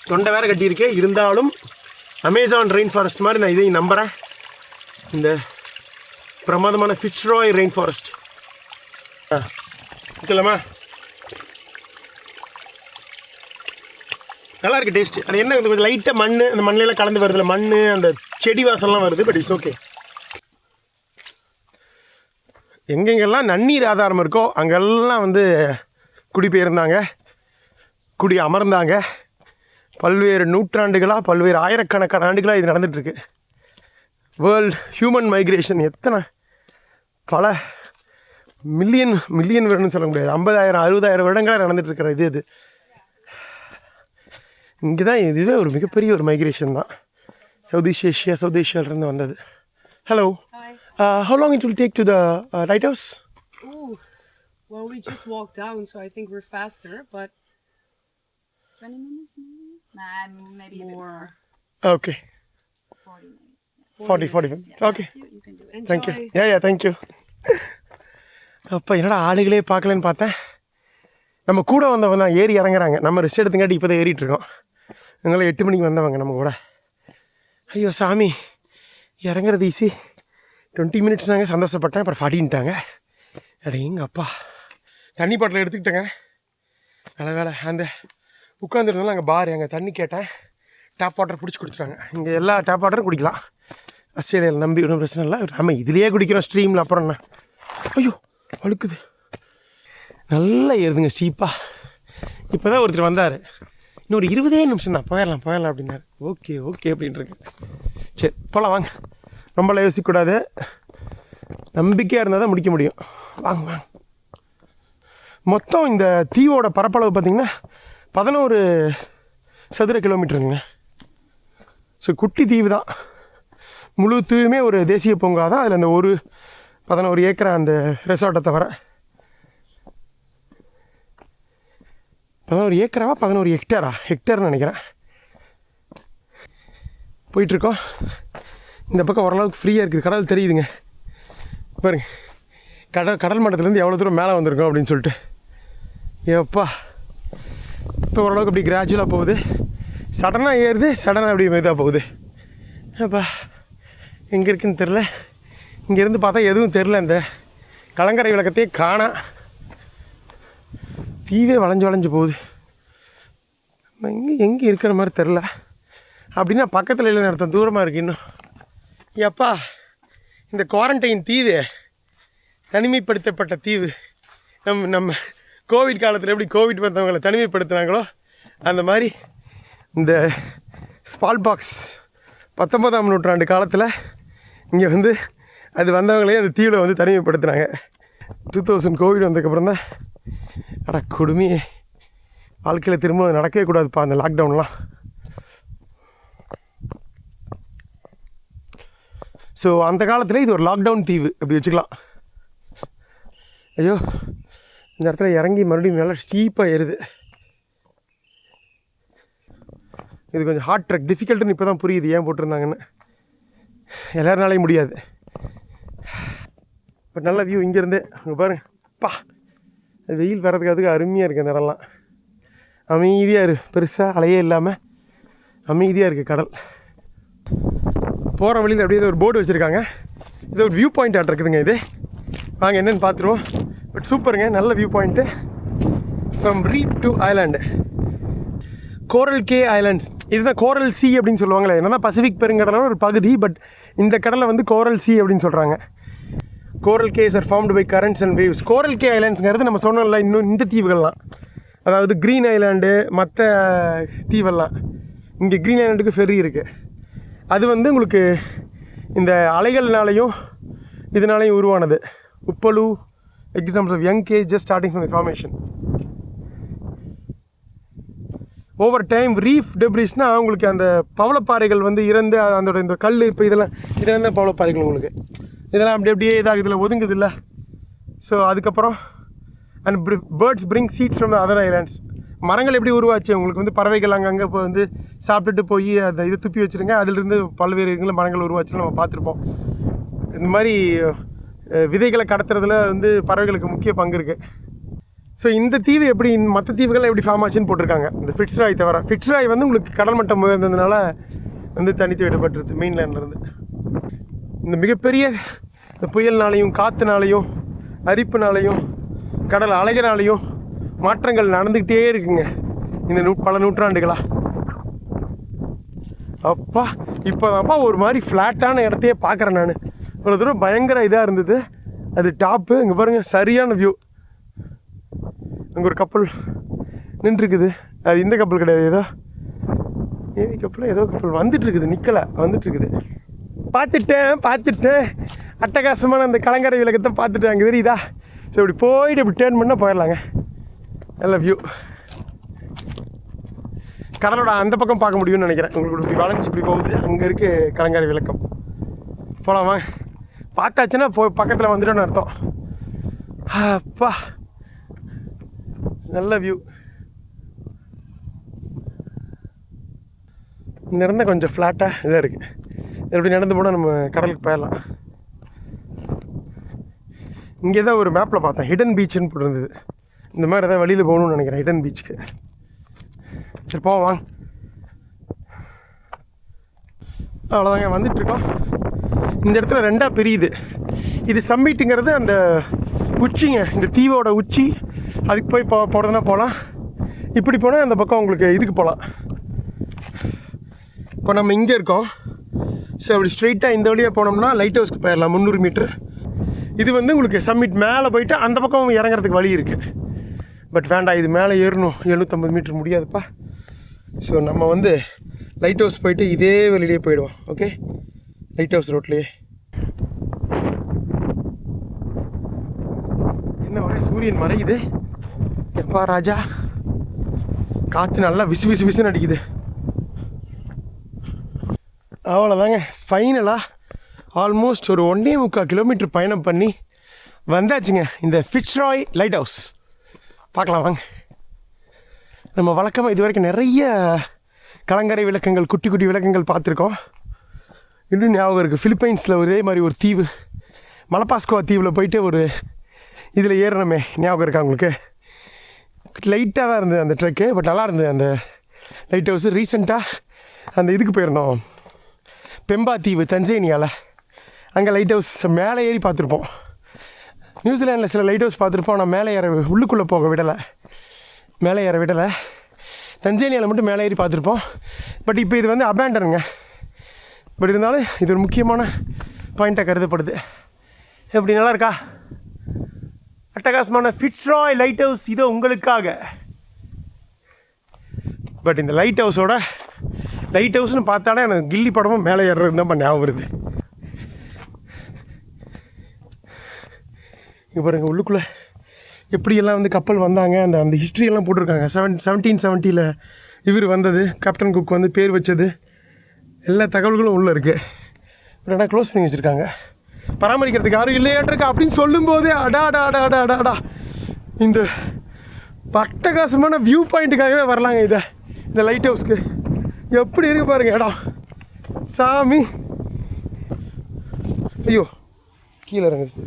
தொண்டை வேறு கட்டியிருக்கு. இருந்தாலும் அமேசான் ரெயின் ஃபாரஸ்ட் மாதிரி நான் இதையும் நம்புகிறேன். இந்த பிரமாதமான ஃபிட்ஸ்ராய் ரெயின் ஃபாரஸ்ட். ஓகேலாமா? நல்லா இருக்குது டேஸ்ட்டு. அது என்ன கொஞ்சம் லைட்டாக மண், அந்த மண்ணிலெலாம் கலந்து வருதுல்ல, மண் அந்த செடி வாசம்லாம் வருது. But it's okay. எங்கெங்கெல்லாம் நன்னீர் ஆதாரம் இருக்கோ அங்கெல்லாம் வந்து குடிபெயர்ந்தாங்க, குடி அமர்ந்தாங்க. பல்வேறு நூற்றாண்டுகளாக, பல்வேறு ஆயிரக்கணக்கான ஆண்டுகளாக இது நடந்துகிட்ருக்கு. வேர்ல்டு ஹியூமன் மைக்ரேஷன் எத்தனை பல மில்லியன் வருடம்னு சொல்ல முடியாது, 50,000 60,000 வருடங்களாக நடந்துகிட்ருக்கிற இது இங்கே தான். இதுவே ஒரு மிகப்பெரிய ஒரு மைக்ரேஷன் தான். சவுத் ஏஷியாவிலேருந்து வந்தது. Hello. How long it will take to the lighthouse? Ooh, well, we just walked down, so I think we're faster, but 20 minutes maybe? Nah, maybe a bit more. Okay. 40 minutes. 40 minutes. Okay. You can do. Enjoy. Thank you. Yeah, thank you. அப்போ என்னடா ஆளுகளே பார்க்கலன்னு பார்த்தேன். நம்ம கூட வந்தவங்க தான் ஏறி இறங்குறாங்க. நம்ம ரெஸ்ட் எடுத்துங்காட்டி இப்போ தான் ஏறிட்டுருக்கோம். அதனால 8 மணிக்கு வந்தவங்க நம்ம கூட. ஐயோ சாமி, இறங்குறது ஈஸி. 20 மினிட்ஸ் நாங்கள் சந்தோஷப்பட்டேன். அப்புறம் 40ன்ட்டாங்க. அட எங்கள் அப்பா. தண்ணி பாட்டில் எடுத்துக்கிட்டேங்க. நல்ல வேலை அந்த உட்காந்துருந்தாலும் அங்கே பார் அங்கே தண்ணி கேட்டேன், டேப் வாட்டர் பிடிச்சி குடிச்சிட்டாங்க. இங்கே எல்லா டேப் வாட்டரும் குடிக்கலாம் ஆஸ்திரேலியாவில், நம்பி ஒன்றும் பிரச்சனை இல்லை. நம்ம இதுலேயே குடிக்கிறோம் ஸ்ட்ரீமில். அப்புறம் என்ன, ஐயோ வழுக்குது, நல்லா ஏறுதுங்க ஸ்டீப்பாக. இப்போ தான் ஒருத்தர் வந்தார், இன்னொரு 20 நிமிஷம் தான், போயிடலாம் அப்படின்னாரு. ஓகே அப்படின்ட்டுருக்கு. சரி போகலாம் வாங்க, ரொம்பலாம் யோசிக்கக்கூடாது, நம்பிக்கையாக இருந்தால் தான் முடிக்க முடியும். வாங்க. மொத்தம் இந்த தீவோட பரப்பளவு பார்த்திங்கன்னா 11 சதுர கிலோமீட்டருங்க. ஸோ குட்டி தீவு தான், முழு தீவுமே ஒரு தேசிய பூங்கா தான். அதில் அந்த 11 ஏக்கரை அந்த ரெசார்ட்டை தவிர. 11 ஏக்கராவா 11 ஹெக்டேர்னு நினைக்கிறேன். போயிட்டுருக்கோம். இந்த பக்கம் ஓரளவுக்கு ஃப்ரீயாக இருக்குது, கடல் தெரியுதுங்க பாருங்க. கடல் மட்டத்துலேருந்து எவ்வளோ தூரம் மேலே வந்திருக்கோம் அப்படின்னு சொல்லிட்டு. ஏப்பா இப்போ ஓரளவுக்கு அப்படி கிராஜுவலாக போகுது, சடனாக ஏறுது, சடனாக அப்படி மெதுவாக போகுது. அப்பா எங்கே இருக்குன்னு தெரில. இங்கேருந்து பார்த்தா எதுவும் தெரில, இந்த கலங்கரை விளக்கத்தையே காணா, தீவே வளைஞ்சு போகுது. எங்கே இருக்கிற மாதிரி தெரில. அப்படின்னா பக்கத்தில் இல்லை நடத்த, தூரமாக இருக்குது இன்னும். எப்பா இந்த குவாரண்டைன் தீவு, தனிமைப்படுத்தப்பட்ட தீவு, நம்ம கோவிட் காலத்தில் எப்படி கோவிட் வந்தவங்களை தனிமைப்படுத்துனாங்களோ அந்த மாதிரி இந்த ஸ்மால் பாக்ஸ் 19ஆம் நூற்றாண்டு காலத்தில் இங்கே வந்து அது வந்தவங்களே அந்த தீவில் வந்து தனிமைப்படுத்தினாங்க. 2000 கோவிட் வந்ததுக்கப்புறம் தான் கொடுமையே, வாழ்க்கையில் திரும்ப நடக்கவே கூடாதுப்பா அந்த லாக்டவுன்லாம். ஸோ அந்த காலத்தில் இது ஒரு லாக்டவுன் தீவு அப்படி வச்சுக்கலாம். ஐயோ இந்த இடத்துல இறங்கி மறுபடியும் நல்லா ஸ்டீப்பாக ஏறுது. இது கொஞ்சம் ஹார்ட் ட்ரெக், டிஃபிகல்ட்டுன்னு இப்போ தான் புரியுது ஏன் போட்டிருந்தாங்கன்னு. எல்லாருனாலையும் முடியாது. பட் நல்ல வியூ இங்கேருந்து அங்கே பாருங்க. பா வெயில் வர்றதுக்கு அதுக்கு அருமையாக இருக்குது. அந்த இடம்லாம் அமைதியாக இருக்குது, பெருசாக அலையே இல்லாமல் அமைதியாக இருக்குது கடல். போகிற வழியில் அப்படியே ஒரு போர்டு வச்சுருக்காங்க, இது ஒரு வியூ பாயிண்ட் ஆட் இருக்குதுங்க. இது வாங்க என்னென்னு பார்த்துருவோம். பட் சூப்பருங்க, நல்ல view point. From reef to island, coral cay islands. இதுதான் கோரல் சி அப்படின்னு சொல்லுவாங்களே, என்னன்னா பசிபிக் பெருங்கடலோட ஒரு பகுதி. பட் இந்த கடலை வந்து கோரல் சி அப்படின்னு சொல்கிறாங்க. Coral cays are formed by currents and waves. Coral cay ஐலாண்ட்ஸுங்கிறது நம்ம சொன்னோம்ல, இன்னும் இந்த தீவுகள்லாம், அதாவது க்ரீன் ஐலாண்டு மற்ற தீவெல்லாம். இங்கே க்ரீன் ஐலாண்டுக்கு ஃபெர்ரி இருக்குது. அது வந்து உங்களுக்கு இந்த அலைகள்னாலையும் இதனாலையும் உருவானது. உப்பலு examples of young cays just starting from the formation. Over time reef டெப்ரிஸ்னால் உங்களுக்கு அந்த பவளப்பாறைகள் வந்து இறந்து அதோட இந்த கல் இப்போ இதெல்லாம் தான் பவளப்பாறைகள் உங்களுக்கு. இதெல்லாம் அப்படியே இதாக இதில் ஒதுங்குது இல்லை. ஸோ அதுக்கப்புறம் and birds bring seeds from other islands. மரங்கள் எப்படி உருவாச்சு, உங்களுக்கு வந்து பறவைகள் அங்கங்கே இப்போ வந்து சாப்பிட்டுட்டு போய் அதை இது துப்பி வச்சுருங்க, அதிலிருந்து பல்வேறு மரங்கள் உருவாச்சுன்னு நம்ம பார்த்துருப்போம். இந்த மாதிரி விதைகளை கடத்துறதுல வந்து பறவைகளுக்கு முக்கிய பங்கு இருக்குது. ஸோ இந்த தீவு எப்படி மற்ற தீவுகள் எப்படி ஃபார்ம் ஆச்சுன்னு போட்டிருக்காங்க. இந்த ஃபிட்ஸ்ராய் தவிர, ஃபிட்ஸ்ராய் வந்து உங்களுக்கு கடல் மட்டம் உயர்ந்ததுனால வந்து தனித்து விடப்பட்டுருது மெயின்லேண்ட்லேருந்து. இந்த மிகப்பெரிய இந்த புயல்னாலையும் காற்றுனாலையும் அரிப்புனாலையும் கடல் அலைகளாலையும் மாற்றங்கள் நடந்துக்கிட்டே இருக்குங்க இந்த பல நூற்றாண்டுகளாக. அப்பா இப்போ ஒரு மாதிரி ஃப்ளாட்டான இடத்தையே பார்க்குறேன் நான். இவ்வளோ தூரம் பயங்கர இதாக இருந்தது, அது டாப்பு. இங்கே பாருங்கள் சரியான வியூ. அங்கே ஒரு கப்பல் நின்றுருக்குது, அது இந்த கப்பல் கிடையாது, ஏதோ ஏவி கப்பல், ஏதோ கப்பல் வந்துட்டுருக்குது, நிற்கலை வந்துட்டுருக்குது. பார்த்துட்டேன் அட்டகாசமான அந்த கலங்கரை விளக்கத்தை பார்த்துட்டேன். அங்கே தெரியுதா? ஸோ இப்படி போயிட்டு இப்படி டேர்ன் பண்ணால் போயிடலாங்க. நல்ல வியூ. கடலோட அந்த பக்கம் பார்க்க முடியும்னு நினைக்கிறேன். உங்களுக்கு இப்படி வளைஞ்சி இப்படி போகுது, அங்கே இருக்குது கலங்கரை விளக்கம். போகலாமா? பார்த்தாச்சுன்னா பக்கத்தில் வந்துட்டோன்னு அர்த்தம். அப்பா நல்ல வியூ. இந்த இருந்தால் கொஞ்சம் ஃப்ளாட்டாக இதாக இருக்குது. எப்படி நடந்து போனால் நம்ம கடலுக்கு போயிடலாம். இங்கே தான் ஒரு மேப்பில் பார்த்தேன், ஹிடன் பீச்சுன்னு போட்டிருந்தது. இந்த மாதிரி ஏதாவது வழியில் போகணும்னு நினைக்கிறேன் ஹிடன் பீச்சுக்கு. சரி போவாங்க. அவ்வளோதாங்க, வந்துட்டுருக்கோம். இந்த இடத்துல ரெண்டாக பிரியுது. இது சம்மிட்டுங்கிறது அந்த உச்சிங்க, இந்த தீவோட உச்சி. அதுக்கு போய் போகிறதுனா போகலாம். இப்படி போனால் அந்த பக்கம் உங்களுக்கு இதுக்கு போகலாம். இப்போ நம்ம இங்கே இருக்கோம். ஸோ அப்படி ஸ்ட்ரெயிட்டாக இந்த வழியாக போனோம்னா லைட் ஹவுஸ்க்கு போயிடலாம் 300 மீட்டர். இது வந்து உங்களுக்கு சம்மிட் மேலே போயிட்டு அந்த பக்கம் இறங்குறதுக்கு வழி இருக்குது. பட் வேண்டாம், இது மேலே ஏறணும் 750 மீட்டர் முடியாதுப்பா. ஸோ நம்ம வந்து லைட் ஹவுஸ் போயிட்டு இதே வழியிலே போயிடுவோம். ஓகே, லைட் ஹவுஸ் ரோட்லேயே. என்ன ஒரே சூரியன் மறையுது எப்பா ராஜா. காற்று நல்லா விசு விசு விசுன்னு அடிக்குது. அவ்வளோதாங்க, ஃபைனலாக ஆல்மோஸ்ட் ஒரு 1.25 கிலோமீட்டர் பயணம் பண்ணி வந்தாச்சுங்க இந்த ஃபிட்ஸ்ராய் லைட் ஹவுஸ். பார்க்கலாம் வாங்க. நம்ம வழக்கமாக இது வரைக்கும் நிறைய கலங்கரை விளக்கங்கள், குட்டி குட்டி விளக்கங்கள் பார்த்துருக்கோம். இன்னும் ஞாபகம் இருக்குது, ஃபிலிப்பைன்ஸில் ஒரே மாதிரி ஒரு தீவு, மலப்பாஸ்கோவா தீவில் போயிட்டு ஒரு இதில் ஏறணுமே, ஞாபகம் இருக்கா உங்களுக்கு? லைட்டாக தான் இருந்தது அந்த ட்ரெக்கு, பட் நல்லா இருந்தது அந்த லைட் ஹவுஸு. ரீசெண்டாக அந்த இதுக்கு போயிருந்தோம், பெம்பா தீவு தஞ்சேனியாவில். அங்கே லைட் ஹவுஸ் மேலே ஏறி பார்த்துருப்போம். நியூசிலாண்டில் சில லைட் ஹவுஸ் பார்த்துருப்போம், ஆனால் மேலே ஏற உள்ளுக்குள்ளே போக விடலை, மேலே ஏற விடலை. தஞ்சேனியாவில் மட்டும் மேலே ஏறி பார்த்துருப்போம். பட் இப்போ இது வந்து அபேண்டனுங்க. பட் இருந்தாலும் இது ஒரு முக்கியமான பாயிண்ட்டாக கருதப்படுது. எப்படி நல்லா இருக்கா? அட்டகாசமான ஃபிட்ஸ்ராய் லைட் ஹவுஸ் இதோ உங்களுக்காக. பட் இந்த லைட் ஹவுஸ்னு பார்த்தாலே எனக்கு கில்லி படமும் மேலே ஏறுறது தான் ஞாபகம் வருது. இங்கே பாருங்கள், உள்ளுக்குள்ளே எப்படியெல்லாம் வந்து கப்பல் வந்தாங்க, அந்த ஹிஸ்ட்ரியெல்லாம் போட்டிருக்காங்க. 1770 இவர் வந்தது, கேப்டன் குக் வந்து பேர் வச்சது, எல்லா தகவல்களும் உள்ளே இருக்குது. ரெண்டா க்ளோஸ் பண்ணி வச்சுருக்காங்க. பராமரிக்கிறதுக்கு யாரும் இல்லையாட்டிருக்கா அப்படின்னு சொல்லும்போதே அடா இந்த அட்டகாசமான வியூ பாயிண்ட்டுக்காகவே வரலாங்க. இந்த லைட் ஹவுஸ்க்கு எப்படி இருக்கு பாருங்க இடம். சாமி, ஐயோ கீழே இறங்குச்சு.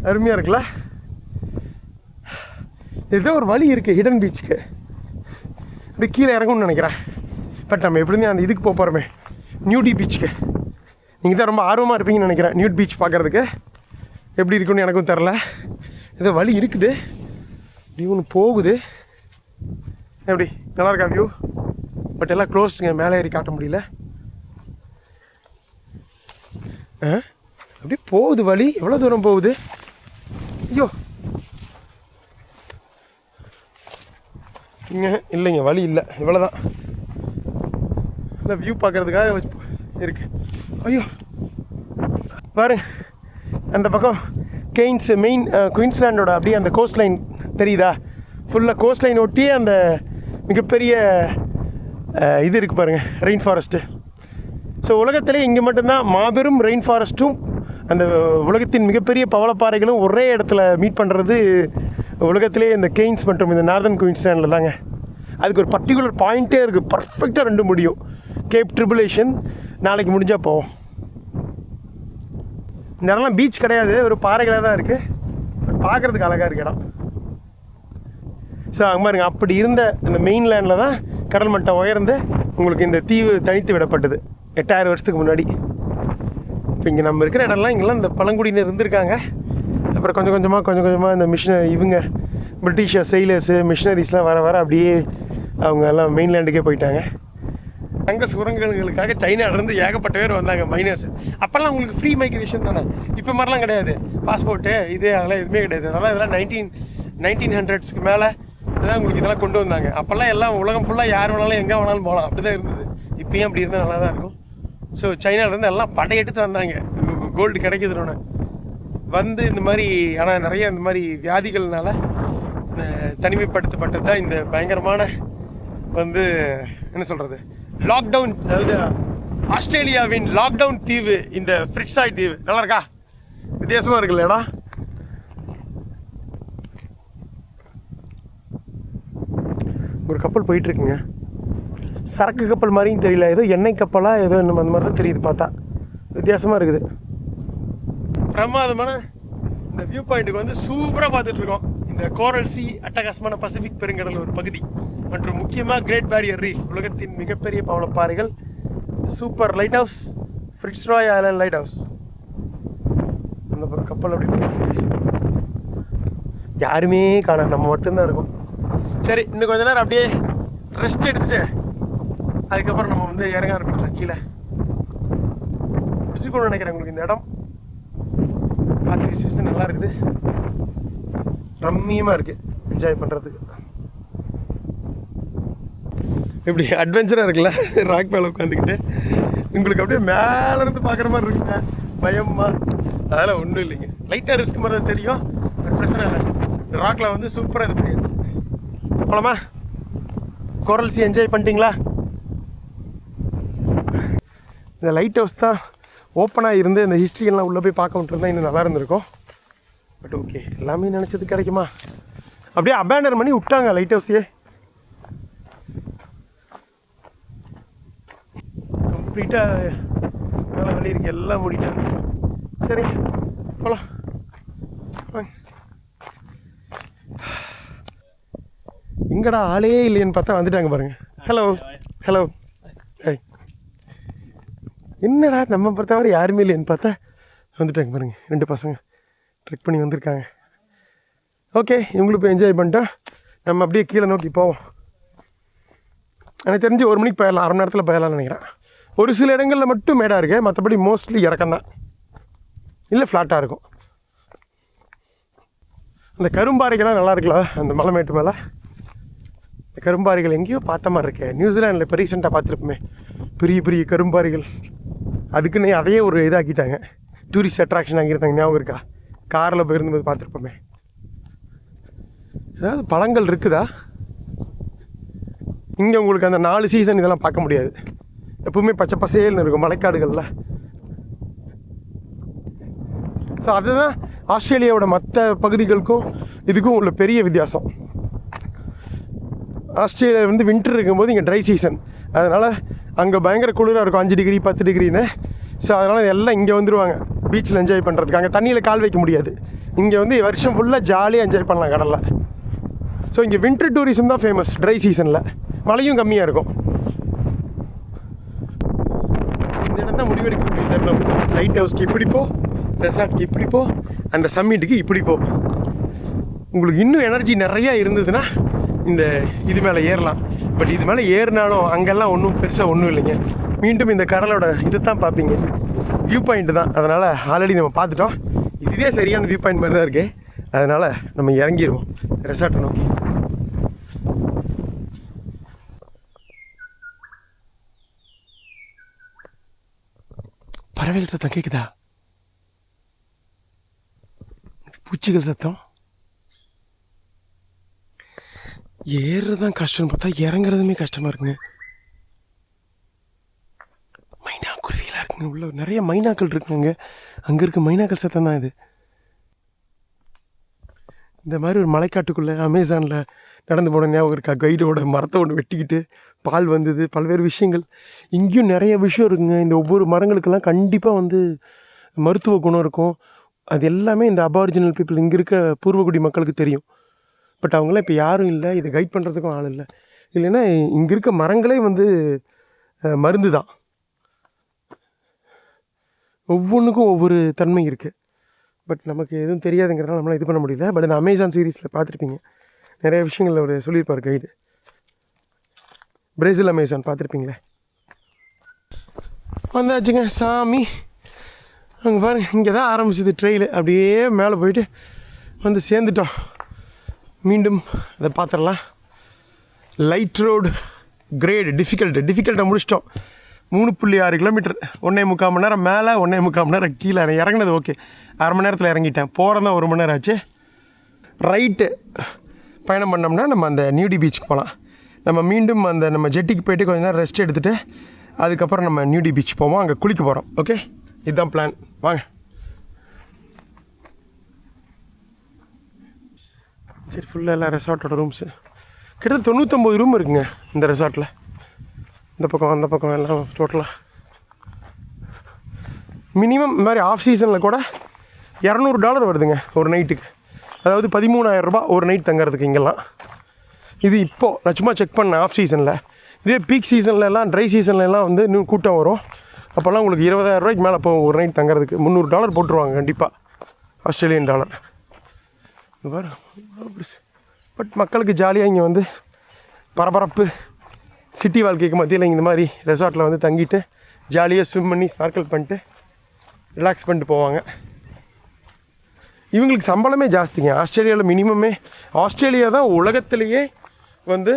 அருமையாக இருக்குல்ல? ஏதோ ஒரு வழி இருக்குது ஹிடன் பீச்சுக்கு, அப்படி கீழே இறங்கணும்னு நினைக்கிறேன். பட் நம்ம எப்படின்னு அந்த இதுக்கு போகிறோமே, நியூடி பீச்சுக்கு. நீங்கள் தான் ரொம்ப ஆர்வமாக இருப்பீங்கன்னு நினைக்கிறேன் நியூட் பீச் பார்க்குறதுக்கு. எப்படி இருக்குன்னு எனக்கும் தெரில. ஏதோ வழி இருக்குது, இப்படி ஒன்று போகுது. எப்படி நல்லா இருக்கா வியூ? பட் எல்லாம் க்ளோஸ்ங்க, மேலே ஏறி காட்ட முடியல. அப்படியே போகுது வழி. எவ்வளோ தூரம் போகுது? ஐயோ இங்கே இல்லைங்க, வழி இல்லை, இவ்வளோதான். இல்லை வியூ பார்க்குறதுக்காக இருக்குது. ஐயோ பாரு, அந்த பக்கம் கெய்ன்ஸ் மெயின் குயின்ஸ்லாண்டோட அப்படியே அந்த கோஸ்ட் லைன் தெரியுதா? ஃபுல்லாக கோஸ்ட் லைன் ஒட்டியே அந்த மிகப்பெரிய இது இருக்குது பாருங்கள், ரெயின் ஃபாரஸ்ட்டு. ஸோ உலகத்திலே இங்கே மட்டும்தான் மாபெரும் ரெயின் ஃபாரஸ்ட்டும் அந்த உலகத்தின் மிகப்பெரிய பவளப்பாறைகளும் ஒரே இடத்துல மீட் பண்ணுறது உலகத்திலே இந்த கெய்ன்ஸ் மற்றும் இந்த நார்தன் குயின்ஸ்லாண்டில் தாங்க. அதுக்கு ஒரு பர்டிகுலர் பாயிண்ட்டே இருக்குது, பர்ஃபெக்டாக ரெண்டு முடியும். கேப் ட்ரிபுலேஷன் நாளைக்கு முடிஞ்சால் போவோம். இந்த இடம்லாம் பீச் கிடையாது, ஒரு பாறைகளாக தான் இருக்குது. பார்க்குறதுக்கு அழகாக இருக்குது இடம். ஸோ அங்கே பாருங்க, அப்படி இருந்த அந்த மெயின்லேண்டில் தான் கடல் மட்டம் உயர்ந்து உங்களுக்கு இந்த தீவு தனித்து விடப்பட்டது 8000 வருஷத்துக்கு முன்னாடி. இப்போ இங்கே நம்ம இருக்கிற இடம்லாம் இங்கெல்லாம் இந்த பழங்குடியினர் இருந்திருக்காங்க. அப்புறம் கொஞ்சம் கொஞ்சமாக இந்த இவங்க பிரிட்டிஷர் செயிலர்ஸு மிஷினரிஸ்லாம் வர அப்படியே அவங்க எல்லாம் மெயின்லேண்டுக்கே போயிட்டாங்க. அங்கே சுரங்கங்களுக்காக சைனாலேருந்து ஏகப்பட்ட பேர் வந்தாங்க, மைனர்ஸ். அப்போல்லாம் உங்களுக்கு ஃப்ரீ மைக்ரேஷன் தானே, இப்போ மாதிரிலாம் கிடையாது. பாஸ்போர்ட்டு அதெல்லாம் எதுவுமே கிடையாது. இதெல்லாம் 1900s மேலே இதான் உங்களுக்கு இதெல்லாம் கொண்டு வந்தாங்க. அப்போல்லாம் எல்லாம் உலகம் ஃபுல்லாக யார் வேணாலும் எங்கே வேணாலும் போகலாம், அப்படி தான் இருந்தது. இப்போயும் அப்படி இருந்தால் நல்லா தான் இருக்கும். ஸோ சைனாலேருந்து எல்லாம் படையெடுத்து வந்தாங்க, கோல்டு கிடைக்குதுன்னு வந்து இந்த மாதிரி. ஆனால் நிறைய இந்த மாதிரி வியாதிகள்னால தனிமைப்படுத்தப்பட்டது தான் இந்த பயங்கரமான வந்து என்ன சொல்கிறது லாக்டவுன். அதாவது ஆஸ்திரேலியாவின் லாக்டவுன் தீவு இந்த ஃபிட்ஸ்ராய் தீவு. நல்லா இருக்கா? வித்தியாசமாக இருக்குல்ல இடம்? ஒரு கப்பல் போயிட்டுருக்குங்க, சரக்கு கப்பல் மாதிரியும் தெரியல, ஏதோ எண்ணெய் கப்பலாக ஏதோ இன்னும் அந்த மாதிரி தான் தெரியுது பார்த்தா. வித்தியாசமாக இருக்குது. பிரமாதமான இந்த வியூ பாயிண்ட்டுக்கு வந்து சூப்பராக பார்த்துட்ருக்கோம். இந்த கோரல் சி, அட்டகாசமான பசிபிக் பெருங்கடல் ஒரு பகுதி, மற்றும் முக்கியமாக கிரேட் பேரியர் ரீஃப், உலகத்தின் மிகப்பெரிய பவளப்பாறைகள். Super light house, Fitzroy island light house. அந்த கப்பல் அப்படி யாருமே காணோம், நம்ம மட்டும்தான் இருக்கோம். சரி, இன்னும் கொஞ்ச நேரம் அப்படியே ரெஸ்ட் எடுத்துகிட்டு அதுக்கப்புறம் நம்ம வந்து இறங்க ஆரம்பிக்கலாம் கீழே. பிடிச்சிருக்கணும்னு நினைக்கிறேன் உங்களுக்கு இந்த இடம். காற்று வீசி வீசி நல்லா இருக்குது, ரம்மியமாக இருக்குது என்ஜாய் பண்ணுறதுக்கு. இப்படி அட்வென்ச்சராக இருக்குல்ல ராக் மேலே உட்காந்துக்கிட்டு. உங்களுக்கு அப்படியே மேலேருந்து பார்க்குற மாதிரி இருக்குங்க, பயமா. அதெல்லாம் ஒன்றும் இல்லைங்க, லைட்டாக ரிஸ்க் மாதிரி தான் தெரியும், பட் பிரச்சனை இல்லை. ராக்கில் வந்து சூப்பராக இது பண்ணியாச்சு. போலாமா? கோரல்ஸ் என்ஜாய் பண்ணிட்டீங்களா? இந்த லைட் ஹவுஸ் தான் ஓப்பனாக இருந்து இந்த ஹிஸ்ட்ரியெல்லாம் உள்ளே போய் பார்க்க விட்டுருந்தா இன்னும் நல்லா இருந்திருக்கும். பட் ஓகே, எல்லாமே நினச்சது கிடைக்குமா? அப்படியே அபேண்டர் பண்ணி விட்டாங்க லைட் ஹவுஸையே. கம்ப்ளீட்டாக மேலே வழி இருக்கு, எல்லாம் மூடிட்டாங்க. சரிங்க, போகலாம். எங்கடா ஆளே இல்லைன்னு பார்த்தா வந்துட்டாங்க பாருங்க. Hello hello. ஹாய். என்னடா நம்ம பொறுத்தவரை யாருமே இல்லைன்னு பார்த்தா வந்துட்டாங்க பாருங்க, 2 பசங்க ட்ரெக் பண்ணி வந்திருக்காங்க. ஓகே, இவங்களுக்கு போய் என்ஜாய் பண்ணிட்டா நம்ம அப்படியே கீழே நோக்கி போவோம். எனக்கு தெரிஞ்சு 1 மணிக்கு போயிடலாம், 1/2 மணி நேரத்தில் போயிடலாம்னு நினைக்கிறேன். ஒரு சில இடங்களில் மட்டும் மேடாக இருக்குது, மற்றபடி மோஸ்ட்லி இறக்கம்தான், இல்லை ஃப்ளாட்டாக இருக்கும். அந்த கரும்பாறைகள்லாம் நல்லா இருக்கலாம் அந்த மலை மேட்டு மேலே. இந்த கரும்பாறைகள் எங்கேயோ பார்த்த மாதிரி இருக்கேன், நியூசிலாண்டில் இப்போ ரீசெண்டாக பார்த்துருப்போமே பெரிய பெரிய கரும்பாறைகள். அதுக்குன்னு அதையே ஒரு இதாக்கிட்டாங்க, டூரிஸ்ட் அட்ராக்ஷன் ஆகியிருந்தாங்க. ஞாபகம் இருக்கா? காரில் போயிருந்தபோது பார்த்துருப்போமே. ஏதாவது பழங்கள் இருக்குதா இங்கே? உங்களுக்கு அந்த 4 சீசன் இதெல்லாம் பார்க்க முடியாது, எப்பவுமே பச்சை பசேல்னு இருக்கும் மலைக்காடுகளில். ஸோ அதுதான் ஆஸ்திரேலியாவோட மற்ற பகுதிகளுக்கும் இதுக்கும் உள்ள பெரிய வித்தியாசம். ஆஸ்திரேலியா வந்து வின்டர் இருக்கும்போது இங்கே ட்ரை சீசன், அதனால் அங்கே பயங்கர குளிராக இருக்கும், 5 டிகிரி 10 டிகிரின்னு. ஸோ அதனால் எல்லாம் இங்கே வந்துடுவாங்க பீச்சில் என்ஜாய் பண்ணுறதுக்கு. அங்கே தண்ணியில் கால் வைக்க முடியாது, இங்கே வந்து வருஷம் ஃபுல்லாக ஜாலியாக என்ஜாய் பண்ணலாம் கடலில். ஸோ இங்கே வின்டர் டூரிசம் தான் ஃபேமஸ் ட்ரை சீசனில், மழையும் கம்மியாக இருக்கும். இந்த இடம் தான் முடிவெடுக்கக்கூடிய தருணம். லைட் ஹவுஸ்க்கு இப்படி போ, ரெசார்ட்க்கு இப்படி போ, அந்த சம்மிட்டுக்கு இப்படி போ. உங்களுக்கு இன்னும் எனர்ஜி நிறையா இருந்ததுன்னா இந்த இது மேலே ஏறலாம். பட் இது மேலே ஏறினாலும் அங்கெல்லாம் ஒன்றும் பெருசாக ஒன்றும் இல்லைங்க. மீண்டும் இந்த கடலோட இது தான் பார்ப்பீங்க, வியூ பாயிண்ட்டு தான். அதனால் ஆல்ரெடி நம்ம பார்த்துட்டோம், இதுவே சரியான வியூ பாயிண்ட் மாதிரி தான் இருக்குது. அதனால் நம்ம இறங்கிடுவோம் ரெசார்ட்டை நோக்கி. பறவைகள் சத்தம் கேட்குதா? பூச்சிகள் சத்தம். ஏறுறதுதான் கஷ்டம்னு பார்த்தா இறங்குறதுமே கஷ்டமாக இருக்குங்க. மைனா குருவிகளாக இருக்குங்க, உள்ள நிறைய மைனாக்கள் இருக்குங்க. அங்கே இருக்க மைனாக்கள் சத்தம் தான் இது. இந்த மாதிரி ஒரு மலைக்காட்டுக்குள்ளே அமேசானில் நடந்து போன ஞாபகம் இருக்கா? கைடோட மரத்தை ஒன்று வெட்டிக்கிட்டு பால் வந்தது, பல்வேறு விஷயங்கள். இங்கேயும் நிறைய விஷயம் இருக்குங்க. இந்த ஒவ்வொரு மரங்களுக்கெல்லாம் கண்டிப்பாக வந்து மருத்துவ குணம் இருக்கும். அது எல்லாமே இந்த அபாரிஜினல் பீப்புள், இங்கே இருக்க பூர்வகுடி மக்களுக்கு தெரியும். பட் அவங்களாம் இப்போ யாரும் இல்லை, இதை கைட் பண்ணுறதுக்கும் ஆள் இல்லை. இல்லைன்னா இங்கே இருக்க மரங்களே வந்து மருந்து தான், ஒவ்வொன்றுக்கும் ஒவ்வொரு தன்மை இருக்குது. பட் நமக்கு எதுவும் தெரியாதுங்கிறதுனால நம்மளால் இது பண்ண முடியல. பட் இந்த அமேசான் சீரீஸில் பார்த்துருப்பீங்க, நிறைய விஷயங்கள் அவர் சொல்லியிருப்பார் கைடு. Brazil Amazon பார்த்துருப்பீங்களே. வந்தாச்சுங்க சாமி. அங்கே பாருங்க, இங்கே தான் ஆரம்பிச்சது ட்ரெயிலு. அப்படியே மேலே போயிட்டு வந்து சேர்ந்துட்டோம். மீண்டும் அதை பார்த்துடலாம். லைட் ரோடு கிரேடு டிஃபிகல்ட்டை முடிச்சிட்டோம். 3.6 கிலோமீட்டர், 1.25 மணி நேரம் மேலே, 1.25 மணி நேரம் கீழே. இறங்கினது ஓகே, 1/2 மணி நேரத்தில் இறங்கிட்டேன். போகிறதான் 1 மணி நேரம் ஆச்சு. ரைட்டு பயணம் பண்ணோம்னா நம்ம அந்த நியூடி பீச்சுக்கு போகலாம். நம்ம மீண்டும் அந்த நம்ம ஜெட்டிக்கு போய்ட்டு கொஞ்சம் நேரம் ரெஸ்ட் எடுத்துகிட்டு அதுக்கப்புறம் நம்ம நியூடி பீச் போவோம், அங்கே குளிக்க போகிறோம். ஓகே, இதுதான் பிளான். வாங்க. சரி, ஃபுல்லாக எல்லாம் ரெசார்ட்டோட ரூம்ஸு கிட்டத்தட்ட 99 ரூம் இருக்குங்க இந்த ரெசார்ட்டில். இந்த பக்கம் அந்த பக்கம் எல்லாம் டோட்டலாக மினிமம் இந்த மாதிரி ஆஃப் சீசனில் கூட $200 வருதுங்க ஒரு நைட்டுக்கு. அதாவது 13,000 ரூபா ஒரு நைட் தங்குறதுக்கு இங்கெல்லாம். இது இப்போது நான் சும்மா செக் பண்ணேன் ஆஃப் சீசனில். இதே பீக் சீசன்லலாம், ட்ரை சீசன்லலாம் வந்து இன்னும் கூட்டம் வரும். அப்போல்லாம் உங்களுக்கு 20,000 ரூபாய்க்கு மேலே போகும் ஒரு நைட் தங்குறதுக்கு. $300 போட்டுருவாங்க கண்டிப்பாக, ஆஸ்திரேலியன் டாலர். பட் மக்களுக்கு ஜாலியாக இங்கே வந்து பரபரப்பு சிட்டி வாழ்க்கைக்கு மத்தியில் இந்த மாதிரி ரெசார்ட்டில் வந்து தங்கிட்டு ஜாலியாக ஸ்விம் பண்ணி ஸ்நார்க்கல் பண்ணிட்டு ரிலாக்ஸ் பண்ணிட்டு போவாங்க. இவங்களுக்கு சம்பளமே ஜாஸ்திங்க. ஆஸ்திரேலியாவில் ஆஸ்திரேலியா தான் உலகத்திலேயே வந்து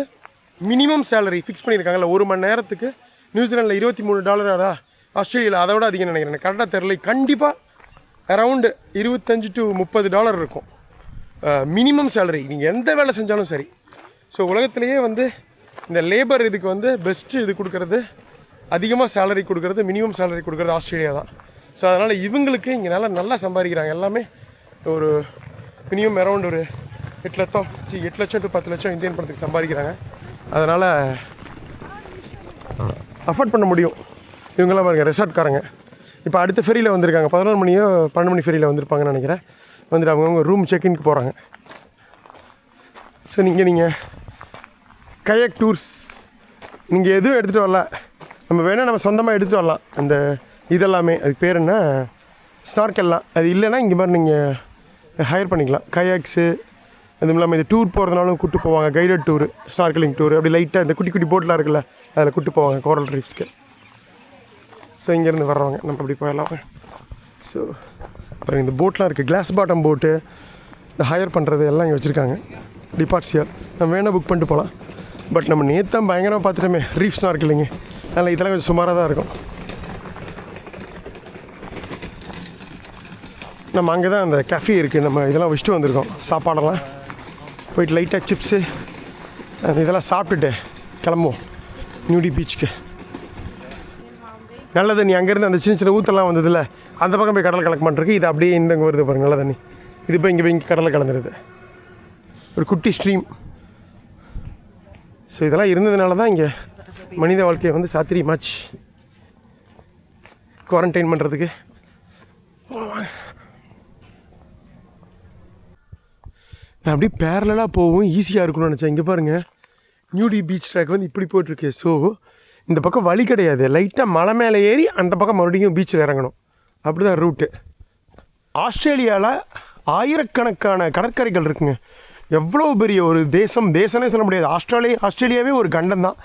மினிமம் சேலரி ஃபிக்ஸ் பண்ணியிருக்காங்கல்ல. ஒரு மணி நேரத்துக்கு நியூசிலாண்டில் $23 ஆஸ்திரேலியாவில் அதை விட அதிகம் நினைக்கிறேன், கரெக்டாக தெரில. கண்டிப்பாக அரவுண்டு $25 to $30 இருக்கும் மினிமம் சேலரி, நீங்கள் எந்த வேலை செஞ்சாலும் சரி. ஸோ உலகத்திலேயே வந்து இந்த லேபர் இதுக்கு வந்து பெஸ்ட்டு இது கொடுக்குறது, அதிகமாக சேலரி கொடுக்குறது, மினிமம் சேலரி கொடுக்குறது ஆஸ்திரேலியா தான். ஸோ அதனால் இவங்களுக்கு இங்கே நல்லா சம்பாதிக்கிறாங்க. எல்லாமே ஒரு மினிமம் அரவுண்ட் ஒரு 8 லட்சம் to 10 லட்சம் இந்தியன் பணத்துக்கு சம்பாதிக்கிறாங்க. அதனால் அஃபோர்ட் பண்ண முடியும். இவங்கெல்லாம் பாருங்க ரெசார்ட்காரங்க. இப்போ அடுத்த ஃபெரியில் வந்திருக்காங்க, 11 மணியோ 12 மணி ஃபெரியில் வந்திருப்பாங்கன்னு நினைக்கிறேன். வந்துட்டு அவங்கவுங்க ரூம் செக்இன்க்கு போகிறாங்க. ஸோ நீங்கள் கயாக் டூர்ஸ் நீங்கள் எதுவும் எடுத்துகிட்டு வரல, நம்ம வேணால் நம்ம சொந்தமாக எடுத்துகிட்டு வரலாம். அந்த இதெல்லாமே அதுக்கு பேர் என்ன, ஸ்னார்க்கெல்லாம். அது இல்லைன்னா இங்கே மாதிரி நீங்கள் ஹையர் பண்ணிக்கலாம். கயாக்ஸு அதுவும் இல்லாமல் இந்த டூர் போகிறதுனாலும் கூப்பிட்டு போவாங்க, கைடட் டூரு, ஸ்னார்க்கலிங் டூர். அப்படி லைட்டாக இந்த குட்டி போட்லாம் இருக்குல்ல, அதில் கூப்பிட்டு போவாங்க கோரல் ரீஃப்ஸ்க்கு. ஸோ இங்கேருந்து வர்றவங்க நம்ம அப்படி போயிடலாம். ஸோ பாருங்கள் இந்த போட்லாம் இருக்குது, கிளாஸ் பாட்டம் போட்டு, இந்த ஹையர் பண்ணுறது எல்லாம் இங்கே வச்சுருக்காங்க. டிபார்ட்ஸியர் நம்ம வேணால் புக் பண்ணிட்டு போகலாம். பட் நம்ம நேற்று பயங்கரமாக பார்த்துட்டோமே ரீஃப் ஸ்னார்க்கலிங்கு, அதனால் இதெல்லாம் கொஞ்சம் சுமாராக தான் இருக்கும். நம்ம அங்கே தான் அந்த கேஃபே இருக்குது, நம்ம இதெல்லாம் வச்சுட்டு வந்திருக்கோம். சாப்பாடெல்லாம் போயிட்டு லைட்டாக சிப்ஸு இதெல்லாம் சாப்பிட்டுட்டு கிளம்புவோம் நியூடி பீச்சுக்கு. நல்ல தண்ணி அங்கேருந்து அந்த சின்ன ஊற்றெல்லாம் வந்ததில்ல, அந்த பக்கம் போய் கடலை கலக்க மாட்டிருக்கு. இது அப்படியே இந்த இங்கே வருது பாருங்கள் நல்ல தண்ணி. இது போய் இங்கே கடலை கலந்துருது, ஒரு குட்டி ஸ்ட்ரீம். ஸோ இதெல்லாம் இருந்ததுனால தான் இங்கே மனித வாழ்க்கையை வந்து சாத்திரியமாச்சு குவாரண்டைன் பண்ணுறதுக்கு. நான் அப்படியே பேரலாக போகவும் ஈஸியாக இருக்கும்னு நினச்சேன். இங்கே பாருங்கள் நியூடி பீச் ட்ராக் வந்து இப்படி போயிட்டுருக்கு. ஸோ இந்த பக்கம் வழி கிடையாது, லைட்டாக மலை மேலே ஏறி அந்த பக்கம் மறுபடியும் பீச்சில் இறங்கணும். அப்படி தான் ரூட்டு. ஆஸ்திரேலியாவில் ஆயிரக்கணக்கான கடற்கரைகள் இருக்குங்க. எவ்வளோ பெரிய ஒரு தேசம்னே சொல்ல முடியாது. ஆஸ்திரேலியாவே ஒரு கண்டம் தான்.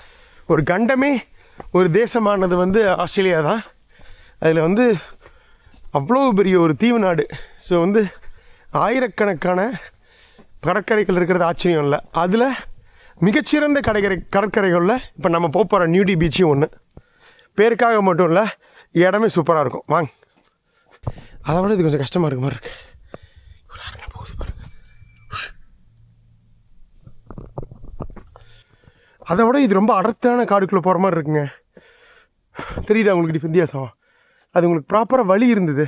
ஒரு கண்டமே ஒரு தேசமானது வந்து ஆஸ்திரேலியா தான். அதில் வந்து அவ்வளோ பெரிய ஒரு தீவு நாடு. ஸோ வந்து ஆயிரக்கணக்கான கடற்கரைகள் இருக்கிறது ஆச்சரியம் இல்லை. அதில் மிகச்சிறந்த கடற்கரைகளில் இப்போ நம்ம போகிற நியூடி பீச்சும் ஒன்று. பேருக்காக மட்டும் இல்லை, இடமே சூப்பராக இருக்கும். வாங்க, அதை விட இது கொஞ்சம் கஷ்டமாக இருக்க மாதிரி இருக்குது. ஒரு அரங்க போகுது பாருங்கள். அதை விட இது ரொம்ப அடர்த்தியான காடுக்குள்ளே போகிற மாதிரி இருக்குங்க. தெரியுதா உங்களுக்கு வித்தியாசம்? அது உங்களுக்கு ப்ராப்பராக வழி இருந்தது.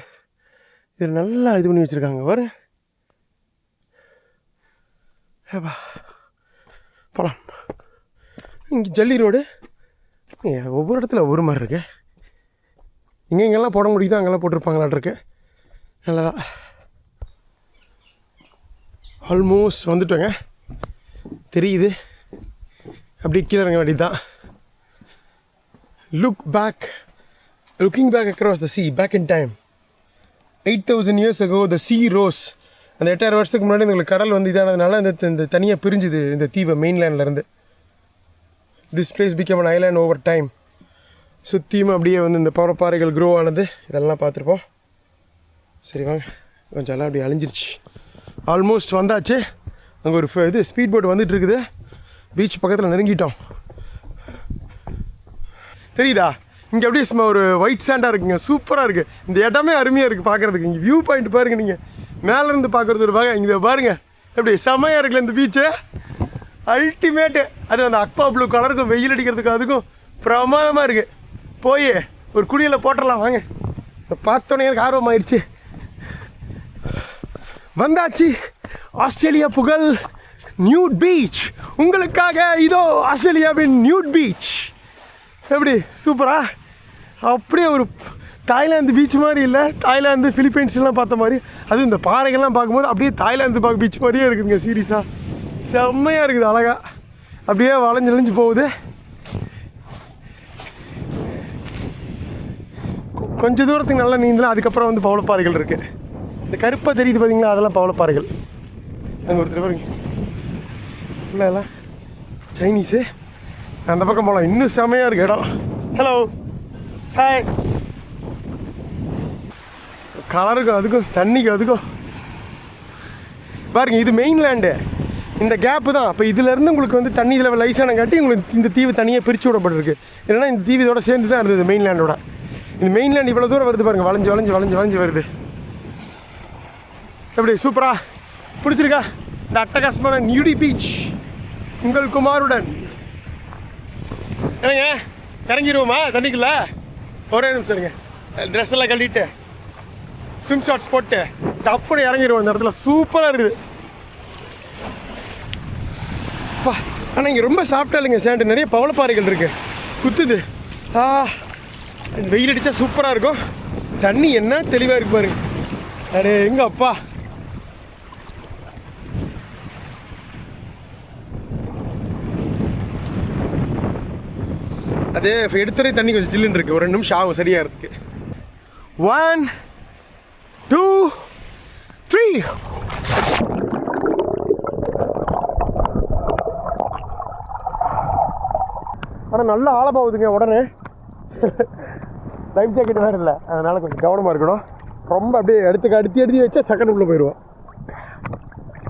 இது நல்லா இது பண்ணி வச்சுருக்காங்க வர. போகலாம். இங்கே ஜல்லி ரோடு ஒவ்வொரு இடத்துல ஒவ்வொரு மாதிரி இருக்கு. இங்கெல்லாம் போட முடியுதோ அங்கெல்லாம் போட்டிருப்பாங்களாட்ருக்கு. நல்லதா ஆல்மோஸ்ட் வந்துட்டோங்க. தெரியுது, அப்படியே கீழே இறங்க வேண்டியது தான். Looking back across the sea, back in time. 8,000 years ago, the sea rose. அந்த 8000 வருஷத்துக்கு முன்னாடி உங்களுக்கு கடல் வந்து இதானதுனால இந்த தனியாக பிரிஞ்சுது இந்த தீவை மெயின்லேண்ட்லேருந்து. This place become an island over time. சுற்றியும் அப்படியே வந்து இந்த பவளப்பாறைகள் க்ரோ ஆனது இதெல்லாம் பார்த்துருப்போம். சரி வாங்க, கொஞ்சம் எல்லாம் அப்படி அழிஞ்சிருச்சு. ஆல்மோஸ்ட் வந்தாச்சு. அங்கே ஒரு இது ஸ்பீட் போட் வந்துட்டு இருக்குது. பீச் பக்கத்தில் நெருங்கிட்டோம். தெரியுதா? இங்கே அப்படியே ஒரு ஒயிட் சாண்டாக இருக்குங்க, சூப்பராக இருக்குது. இந்த இடமே அருமையாக இருக்குது பார்க்குறதுக்கு. இங்கே வியூ பாயிண்ட் பாருங்கள், நீங்கள் மேலேருந்து பார்க்குறது ஒரு வகை. இங்கே பாருங்கள் எப்படி செம்மையாக இருக்குல்ல இந்த பீச்சு, அல்டிமேட்டு. அது அந்த அக்வா ப்ளூ கலருக்கும் வெயில் அடிக்கிறதுக்கு அதுக்கும் பிரமாதமாக இருக்குது. போய் ஒரு குடியில் போட்டுடலாம் வாங்க. பார்த்தோன்னே எனக்கு ஆர்வமாயிடுச்சு. வந்தாச்சு ஆஸ்திரேலியா புகழ் நியூட் பீச். உங்களுக்காக இதோ ஆஸ்திரேலியாவின் நியூட் பீச். எப்படி சூப்பரா? அப்படியே ஒரு தாய்லாந்து பீச் மாதிரி இல்லை, தாய்லாந்து ஃபிலிப்பைன்ஸ்லாம் பார்த்த மாதிரி. அதுவும் இந்த பாறைகள்லாம் பார்க்கும்போது அப்படியே தாய்லாந்து பீச் மாதிரியே இருக்குதுங்க. சீரியஸாக செம்மையாக இருக்குது, அழகாக அப்படியே வளைஞ்சு போகுது. கொஞ்சம் தூரத்துக்கு நல்லா நீந்தலாம். அதுக்கப்புறம் வந்து பவளப்பாறைகள் இருக்குது. இந்த கருப்பாக தெரியுது பார்த்தீங்களா, அதெல்லாம் பவளப்பாறைகள். அங்கே ஒருத்தர் பாருங்க இல்லை எல்லாம் சைனீஸு. அந்த பக்கம் போகலாம், இன்னும் செமையாக இருக்குது இடம். Hello hi. கலருக்கும் அதுக்கும் தண்ணிக்கு அதுக்கும் பாருங்க, இது மெயின்லேண்டு. இந்த கேப்பு தான். அப்போ இதுலேருந்து உங்களுக்கு வந்து தண்ணி இதில் லைஸான காட்டி உங்களுக்கு இந்த தீவு தனியாக பிரித்து விடப்பட்டிருக்கு. இல்லைன்னா இந்த தீவு இதோட சேர்ந்து தான் இருந்தது மெயின்லேண்டோட. இந்த மெயின்லேண்ட் இவ்வளோ தூரம் வருது பாருங்கள், வளைஞ்சு வளைஞ்சு வளைஞ்சு வளைஞ்சு வருது. எப்படி சூப்பரா பிடிச்சிருக்கா இந்த அட்டகாசமான நியூடி பீச் உங்கள் குமாருடன்? என்னங்க இறங்கிடுவோமா தண்ணிக்குள்ள? ஒரே நிமிஷம் இருங்க, ட்ரெஸ் எல்லாம் கழட்டிட்டு ஸ்விம் ஷார்ட்ஸ் போட்டு டப்புனு இறங்கிடுவோம். இந்த இடத்துல சூப்பராக இருக்குது. ஆனால் இங்கே ரொம்ப சாஃப்டாக இல்லைங்க சேண்டு, நிறைய பவளப்பாறைகள் இருக்குது, குத்துது. வெயில் அடித்தா சூப்பராக இருக்கும். தண்ணி என்ன தெளிவாக இருக்கு பாருங்க. அடே எங்க அப்பா, அதே எடுத்துறே தண்ணி கொஞ்சம் ஜில்லுன்னு இருக்குது. ஒரு 2 நிமிஷம் ஆகும் சரியாகிறதுக்கு. 1 2 3. ஆனால் நல்லா ஆழமாகுதுங்க உடனே. லைஃப் ஜாக்கெட் வேறு இல்லை, அதனால் கொஞ்சம் கவனமாக இருக்கணும். ரொம்ப அப்படியே அடுத்து வச்சா செகண்ட் உள்ளே போயிடுவோம்.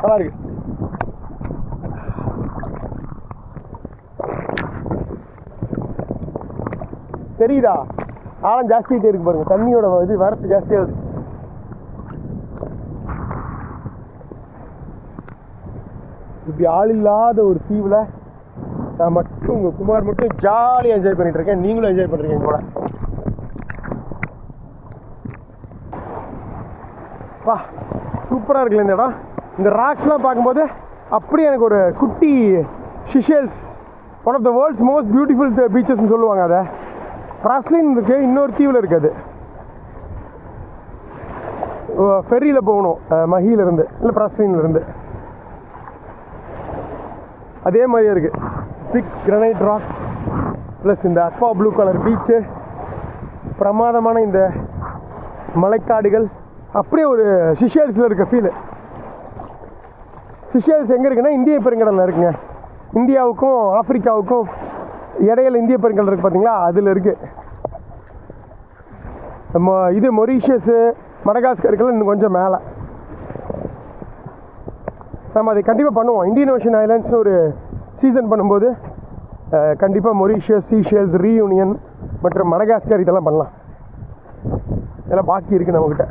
நல்லா இருக்கு. தெரியுதா ஆழம் ஜாஸ்திகிட்டே இருக்கு பாருங்க, தண்ணியோட இது வரத்து ஜாஸ்தியாகுது. இப்படி ஆள் இல்லாத ஒரு தீவில் நான் மட்டும் உங்கள் குமார் மட்டும் ஜாலியாக என்ஜாய் பண்ணிட்டு இருக்கேன். நீங்களும் என்ஜாய் பண்ணுறீங்க கூட. வா சூப்பராக இருக்குல்ல இந்த இடம். இந்த ராக்ஸ்லாம் பார்க்கும்போது அப்படியே எனக்கு ஒரு குட்டி Seychelles, one of the world's most beautiful பீச்சஸ்ன்னு சொல்லுவாங்க. அதை பிராஸ்லின் இருக்குது, இன்னொரு தீவில் இருக்குது. அது ஃபெரியில் போகணும் மஹியிலேருந்து, இல்லை பிராஸ்லின்லேருந்து. அதே மாதிரியே இருக்குது. பிக் கிரனைட் ராக் ப்ளஸ் இந்த அக்வா ப்ளூ கலர் பீச்சு, பிரமாதமான இந்த மலைக்காடுகள், அப்படியே ஒரு சிஷேல்ஸில் இருக்க ஃபீலு. சிஷேல்ஸ் எங்கே இருக்குன்னா இந்திய பெருங்கடலில் இருக்குங்க. இந்தியாவுக்கும் ஆப்பிரிக்காவுக்கும் இடையில இந்திய பெருங்கடல் இருக்குது பார்த்தீங்களா, அதில் இருக்குது. இது மொரீஷியஸு மடகாஸ்கருக்கெல்லாம் இன்னும் கொஞ்சம் மேலே. நம்ம அதை கண்டிப்பாக பண்ணுவோம். இந்தியன் ஓஷன் ஐலாண்ட்ஸ்னு ஒரு சீசன் பண்ணும்போது கண்டிப்பாக மொரீஷியஸ், சீஷேல்ஸ், ரீயூனியன் மற்றும் மடகாஸ்கர் இதெல்லாம் பண்ணலாம். இதெல்லாம் பாக்கி இருக்குது நம்மக்கிட்ட.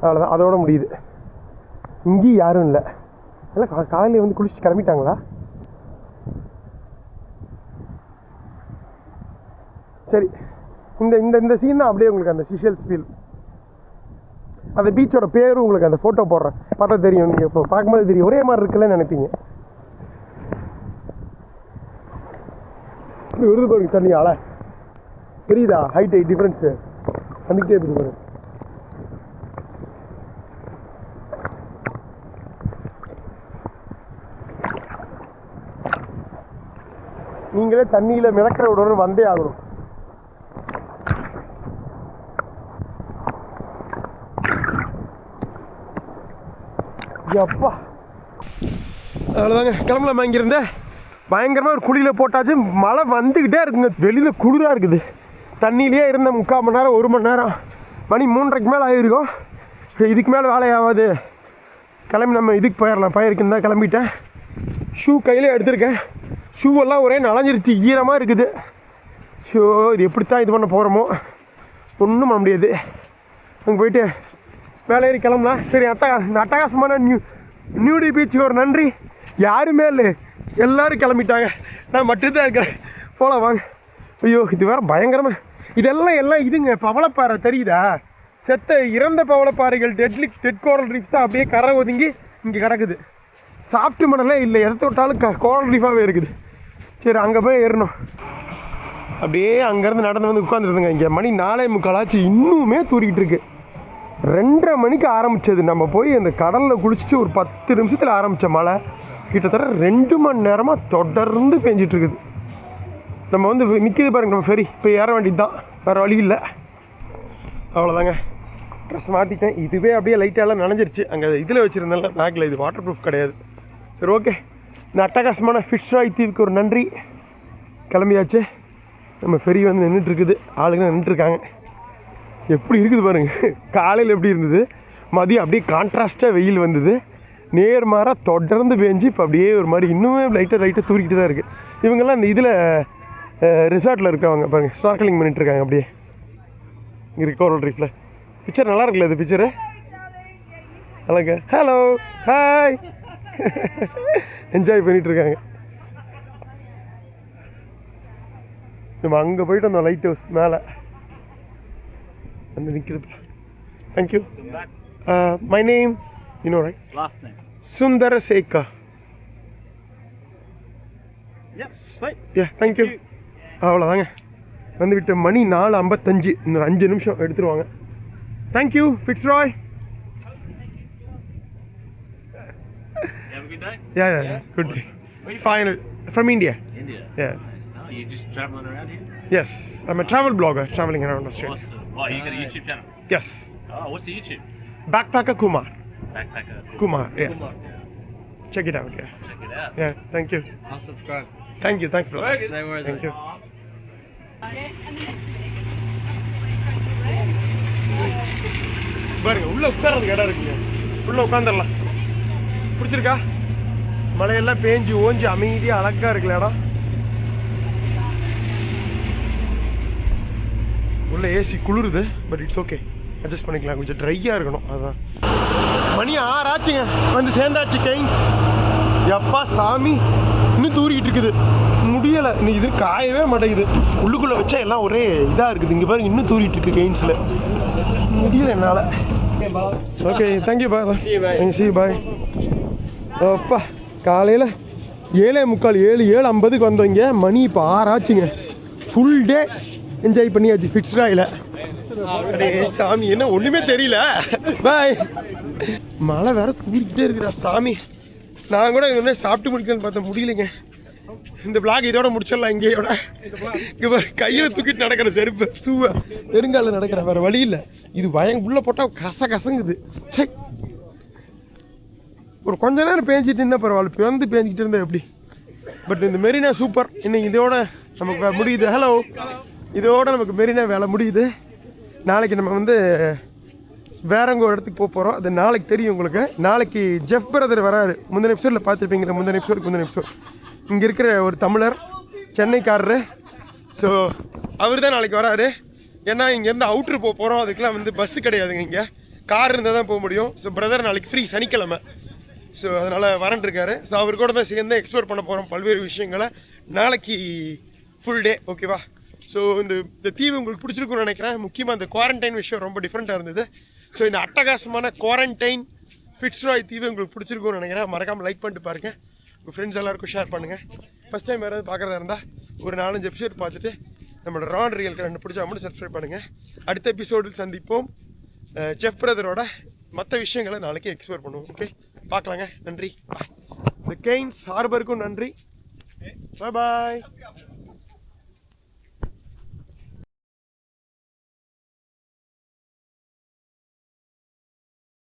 அவ்வளோதான், அதோட முடியுது. இங்கேயும் யாரும் இல்லை. எல்லாம் காலையில் வந்து குளிச்சு கிளம்பிட்டாங்களா? சரி, இந்த இந்த இந்த சீன் தான் அப்படியே உங்களுக்கு அந்த சிஷேல்ஸ் ஃபீல். அந்த பீச்சோட பேரும் உங்களுக்கு அந்த ஃபோட்டோ போடுறேன், பார்த்தா தெரியும். நீங்கள் இப்போ பார்க்கும்போது தெரியும், ஒரே மாதிரி இருக்குல்லன்னு நினைப்பீங்க. இப்படி விருது பாருங்க தண்ணி ஆள தெரியுதா? ஹைட் டிஃப்ரென்ஸு வந்துக்கிட்டே இருக்குது பாருங்க. நீங்களே தண்ணியில் மிதக்கிற உடனே வந்தே ஆகணும். அப்பா அவ்வளோதாங்க, கிளம்பலாமா இங்கிருந்த? பயங்கரமாக ஒரு குழியில் போட்டாச்சு. மழை வந்துக்கிட்டே இருக்குங்க, வெளியில் குளிராக இருக்குது. தண்ணியிலே இருந்த 3/4 மணி நேரம் 1 மணி நேரம், மணி 3:30க்கு மேலே ஆகிருக்கும். இதுக்கு மேலே வேலையாகாது, கிளம்பி நம்ம இதுக்கு போயிடலாம். பயிருக்குன்னு தான் கிளம்பிட்டேன். ஷூ கையில் எடுத்திருக்கேன். ஷூவெல்லாம் ஒரே நனைஞ்சிருச்சு, ஈரமாக இருக்குது. ஷோ இது எப்படித்தான் இது பண்ண போகிறோமோ ஒன்றும் பண்ண முடியாது. அங்கே போயிட்டு மேலே ஏறி கிளம்பலாம். சரி, இந்த அட்டகாசமான நியூடி பீச்சுக்கு ஒரு நன்றி. யாருமே இல்லை, எல்லோரும் கிளம்பிட்டாங்க, நான் மட்டும்தான் இருக்கிறேன். போகலாம் வாங்க. ஐயோ இது வேறு பயங்கரமாக. இதெல்லாம் இதுங்க பவளப்பாறை தெரியுதா? இறந்த பவளப்பாறைகள், டெட் கோரல் ரீஃப்ஸ் தான் அப்படியே கரை ஒதுங்கி இங்கே கிடக்குது. சாஃப்ட் மணலே இல்லை, எதை தொட்டாலும் கோரல் ரீஃபாகவே இருக்குது. சரி அங்கே போய் ஏறணும். அப்படியே அங்கேருந்து நடந்து வந்து உட்காந்துருந்துங்க. இங்கே மணி 4:45 ஆச்சு, இன்னுமே தூரிக்கிட்டு இருக்கு. 2:30 மணிக்கு ஆரம்பித்தது. நம்ம போய் அந்த கடலில் குளிச்சுட்டு ஒரு 10 நிமிஷத்தில் ஆரம்பித்த மழை கிட்டத்தட்ட 2 மணி நேரமாக தொடர்ந்து பெஞ்சிட்ருக்குது. நம்ம வந்து நிற்கிது பாருங்க நம்ம ஃபெரி, இப்போ ஏற வேண்டியது தான், வேறு வழி இல்லை. அவ்வளோதாங்க, ட்ரெஸ் மாற்றிட்டேன். இதுவே அப்படியே லைட்டாலாம் நனைஞ்சிருச்சு. அங்கே இதில் வச்சுருந்தால பேக்கில், இது வாட்டர் ப்ரூஃப் கிடையாது. சரி ஓகே, இந்த அட்டகாசமான ஃபிஷ் ராய் தீவுக்கு ஒரு நன்றி. கிளம்பியாச்சு. நம்ம ஃபெரி வந்து நின்றுட்டுருக்குது, ஆளுங்க நின்றுட்டுருக்காங்க. எப்படி இருக்குது பாருங்கள். காலையில் எப்படி இருந்தது, மதியம் அப்படியே கான்ட்ராஸ்ட்டாக வெயில் வந்தது. நேர்மாராக தொடர்ந்து பேஞ்சு இப்போ அப்படியே ஒரு மாதிரி இன்னுமே லைட்டாக தூரிக்கிட்டு தான் இருக்குது. இவங்கெல்லாம் இந்த இதில் ரிசார்ட்டில் இருக்கவங்க பாருங்கள், ஸ்னார்க்கலிங் பண்ணிகிட்ருக்காங்க. அப்படியே இங்கே இருக்க கோரல் ரீஃபில். பிக்சர் நல்லா இருக்குல்ல இது பிக்சரு? நல்லாங்க. Hello, hi. என்ஜாய் பண்ணிகிட்ருக்காங்க. நம்ம அங்கே போயிட்டு வந்தோம் லைட் ஹவுஸ் மேலே வந்து நிற்கிறது. Thank you. My name you know right? Last name. Sundara Sekar. Yep. Sweet. Thank you. அவ்வளோதாங்க, வந்து விட்டு மணி 4:55. இன்னொரு 5 நிமிஷம் எடுத்துருவாங்க. Thank you Fitzroy. Have a good day. Yeah, good. Final from India. India. Yeah. Oh, you just traveling around here? Yes, I'm a travel blogger traveling around Australia. Awesome. Oh, you got a YouTube channel? Yes, Oh, what's the YouTube? Backpacker Kumar. Backpacker. Kumar, yes. Kumar, yeah. Check it out. Yeah, Check it out. yeah. Thank you. I'll subscribe. Thank you. Thanks, brother. No worries. Thank you. பாருங்க, உள்ள உட்கார்றதுக்கு இடம் இருக்குங்க. உள்ள உட்காந்துடலாம். பிடிச்சிருக்கா? மழையெல்லாம் பேஞ்சு ஓஞ்சி அமைதியாக அழகா இருக்குல்ல இடம். உள்ள ஏசி குளிருது, பட் இட்ஸ் ஓகே, அட்ஜஸ்ட் பண்ணிக்கலாம். கொஞ்சம் ட்ரையாக இருக்கணும், அதுதான். மணி 6 ஆச்சுங்க, வந்து சேர்ந்தாச்சு கெயின். எப்பா சாமி, இன்னும் தூரிக்கிட்டு இருக்குது, முடியலை. இன்னும் இது காயவே மாட்டேங்குது. உள்ளுக்குள்ளே வச்சா எல்லாம் ஒரே இதாக இருக்குது. இங்கே பாருங்க, இன்னும் தூரிட்டு இருக்கு கெயின்ஸில். முடியல என்னால். Okay, thank you bye. சி பாய். அப்பா, காலையில் 7:45 7:50க்கு வந்தோம் இங்கே. மணி இப்போ 6 ஆச்சுங்க. ஃபுல் டே என்ஜாய் பண்ணியாச்சு ஃபிட்ஸ்ராயில். அடே சாமி, என்ன ஒன்றுமே தெரியல. பாய். மழை வேற தூரிக்கிட்டே இருக்குறா சாமி. நான் கூட இது சாப்பிட்டு முடிக்கலன்னு பார்த்தேன், முடியலைங்க. இந்த பிளாக் இதோட முடிச்சிடலாம். இங்கேயோட இங்கே கையில் தூக்கிட்டு நடக்கிற செருப்பு சூவை பெருங்கால நடக்கிற, வேறு வழி இல்லை. இது உள்ளே போட்டால் கசங்குது. சே, ஒரு கொஞ்ச நேரம் பேஞ்சிட்டு இருந்தால் பரவாயில்ல, இப்போ வந்து பேஞ்சிக்கிட்டு இருந்தால் எப்படி? பட் இந்த மெரினா சூப்பர். இன்னைக்கு இதோட நமக்கு முடியுது. ஹலோ, இதோட நமக்கு மெரினா வேலை முடியுது. நாளைக்கு நம்ம வந்து வேறங்க ஒரு இடத்துக்கு போகிறோம். அது நாளைக்கு தெரியும் உங்களுக்கு. நாளைக்கு ஜெஃப் பிரதர் வராரு. முந்தின எபிசோடில் பார்த்துருப்பீங்க. முந்தின எபிசோட் இங்கே இருக்கிற ஒரு தமிழர், சென்னைக்காரரு. ஸோ அவர் தான் நாளைக்கு வராரு. ஏன்னா இங்கேருந்து அவுட்ரு போக போகிறோம். அதுக்கெலாம் வந்து பஸ்ஸு கிடையாதுங்க, இங்கே கார் இருந்தால் தான் போக முடியும். ஸோ பிரதர் நாளைக்கு ஃப்ரீ, சனிக்கிழமை. ஸோ அதனால் வரன்ட்ருக்காரு. ஸோ அவர் கூட தான் சேர்ந்து எக்ஸ்ப்ளோர் பண்ண போகிறோம் பல்வேறு விஷயங்களை. நாளைக்கு ஃபுல் டே, ஓகேவா? ஸோ இந்த தீவு உங்களுக்கு பிடிச்சிருக்குன்னு நினைக்கிறேன். முக்கியமாக இந்த குவாரண்டைன் விஷயம் ரொம்ப டிஃப்ரெண்ட்டாக இருந்தது. ஸோ இந்த அட்டகாசமான குவாரண்டைன் ஃபிட்ஸ்ராய் தீவு உங்களுக்கு பிடிச்சிருக்குன்னு நினைக்கிறேன். மறக்காமல் லைக் பண்ணிட்டு பாருங்கள். உங்கள் ஃப்ரெண்ட்ஸ் எல்லாருக்கும் ஷேர் பண்ணுங்கள். ஃபஸ்ட் டைம் யாராவது பார்க்குறதா இருந்தால் ஒரு 4-5 எபிசோட் பார்த்துட்டு நம்மளோட ரான் ரியல் கண்டு பிடிச்சா மட்டும் சப்ஸ்கிரைப் பண்ணுங்கள். அடுத்த எபிசோடில் சந்திப்போம். ஜெஃப் பிரதரோட மற்ற விஷயங்களை நாளைக்கு எக்ஸ்ப்ளோர் பண்ணுவோம். ஓகே, பார்க்கலாங்க. நன்றி. இந்த கெய்ன்ஸ் ஹார்பருக்கும் நன்றி. பாய் பாய்.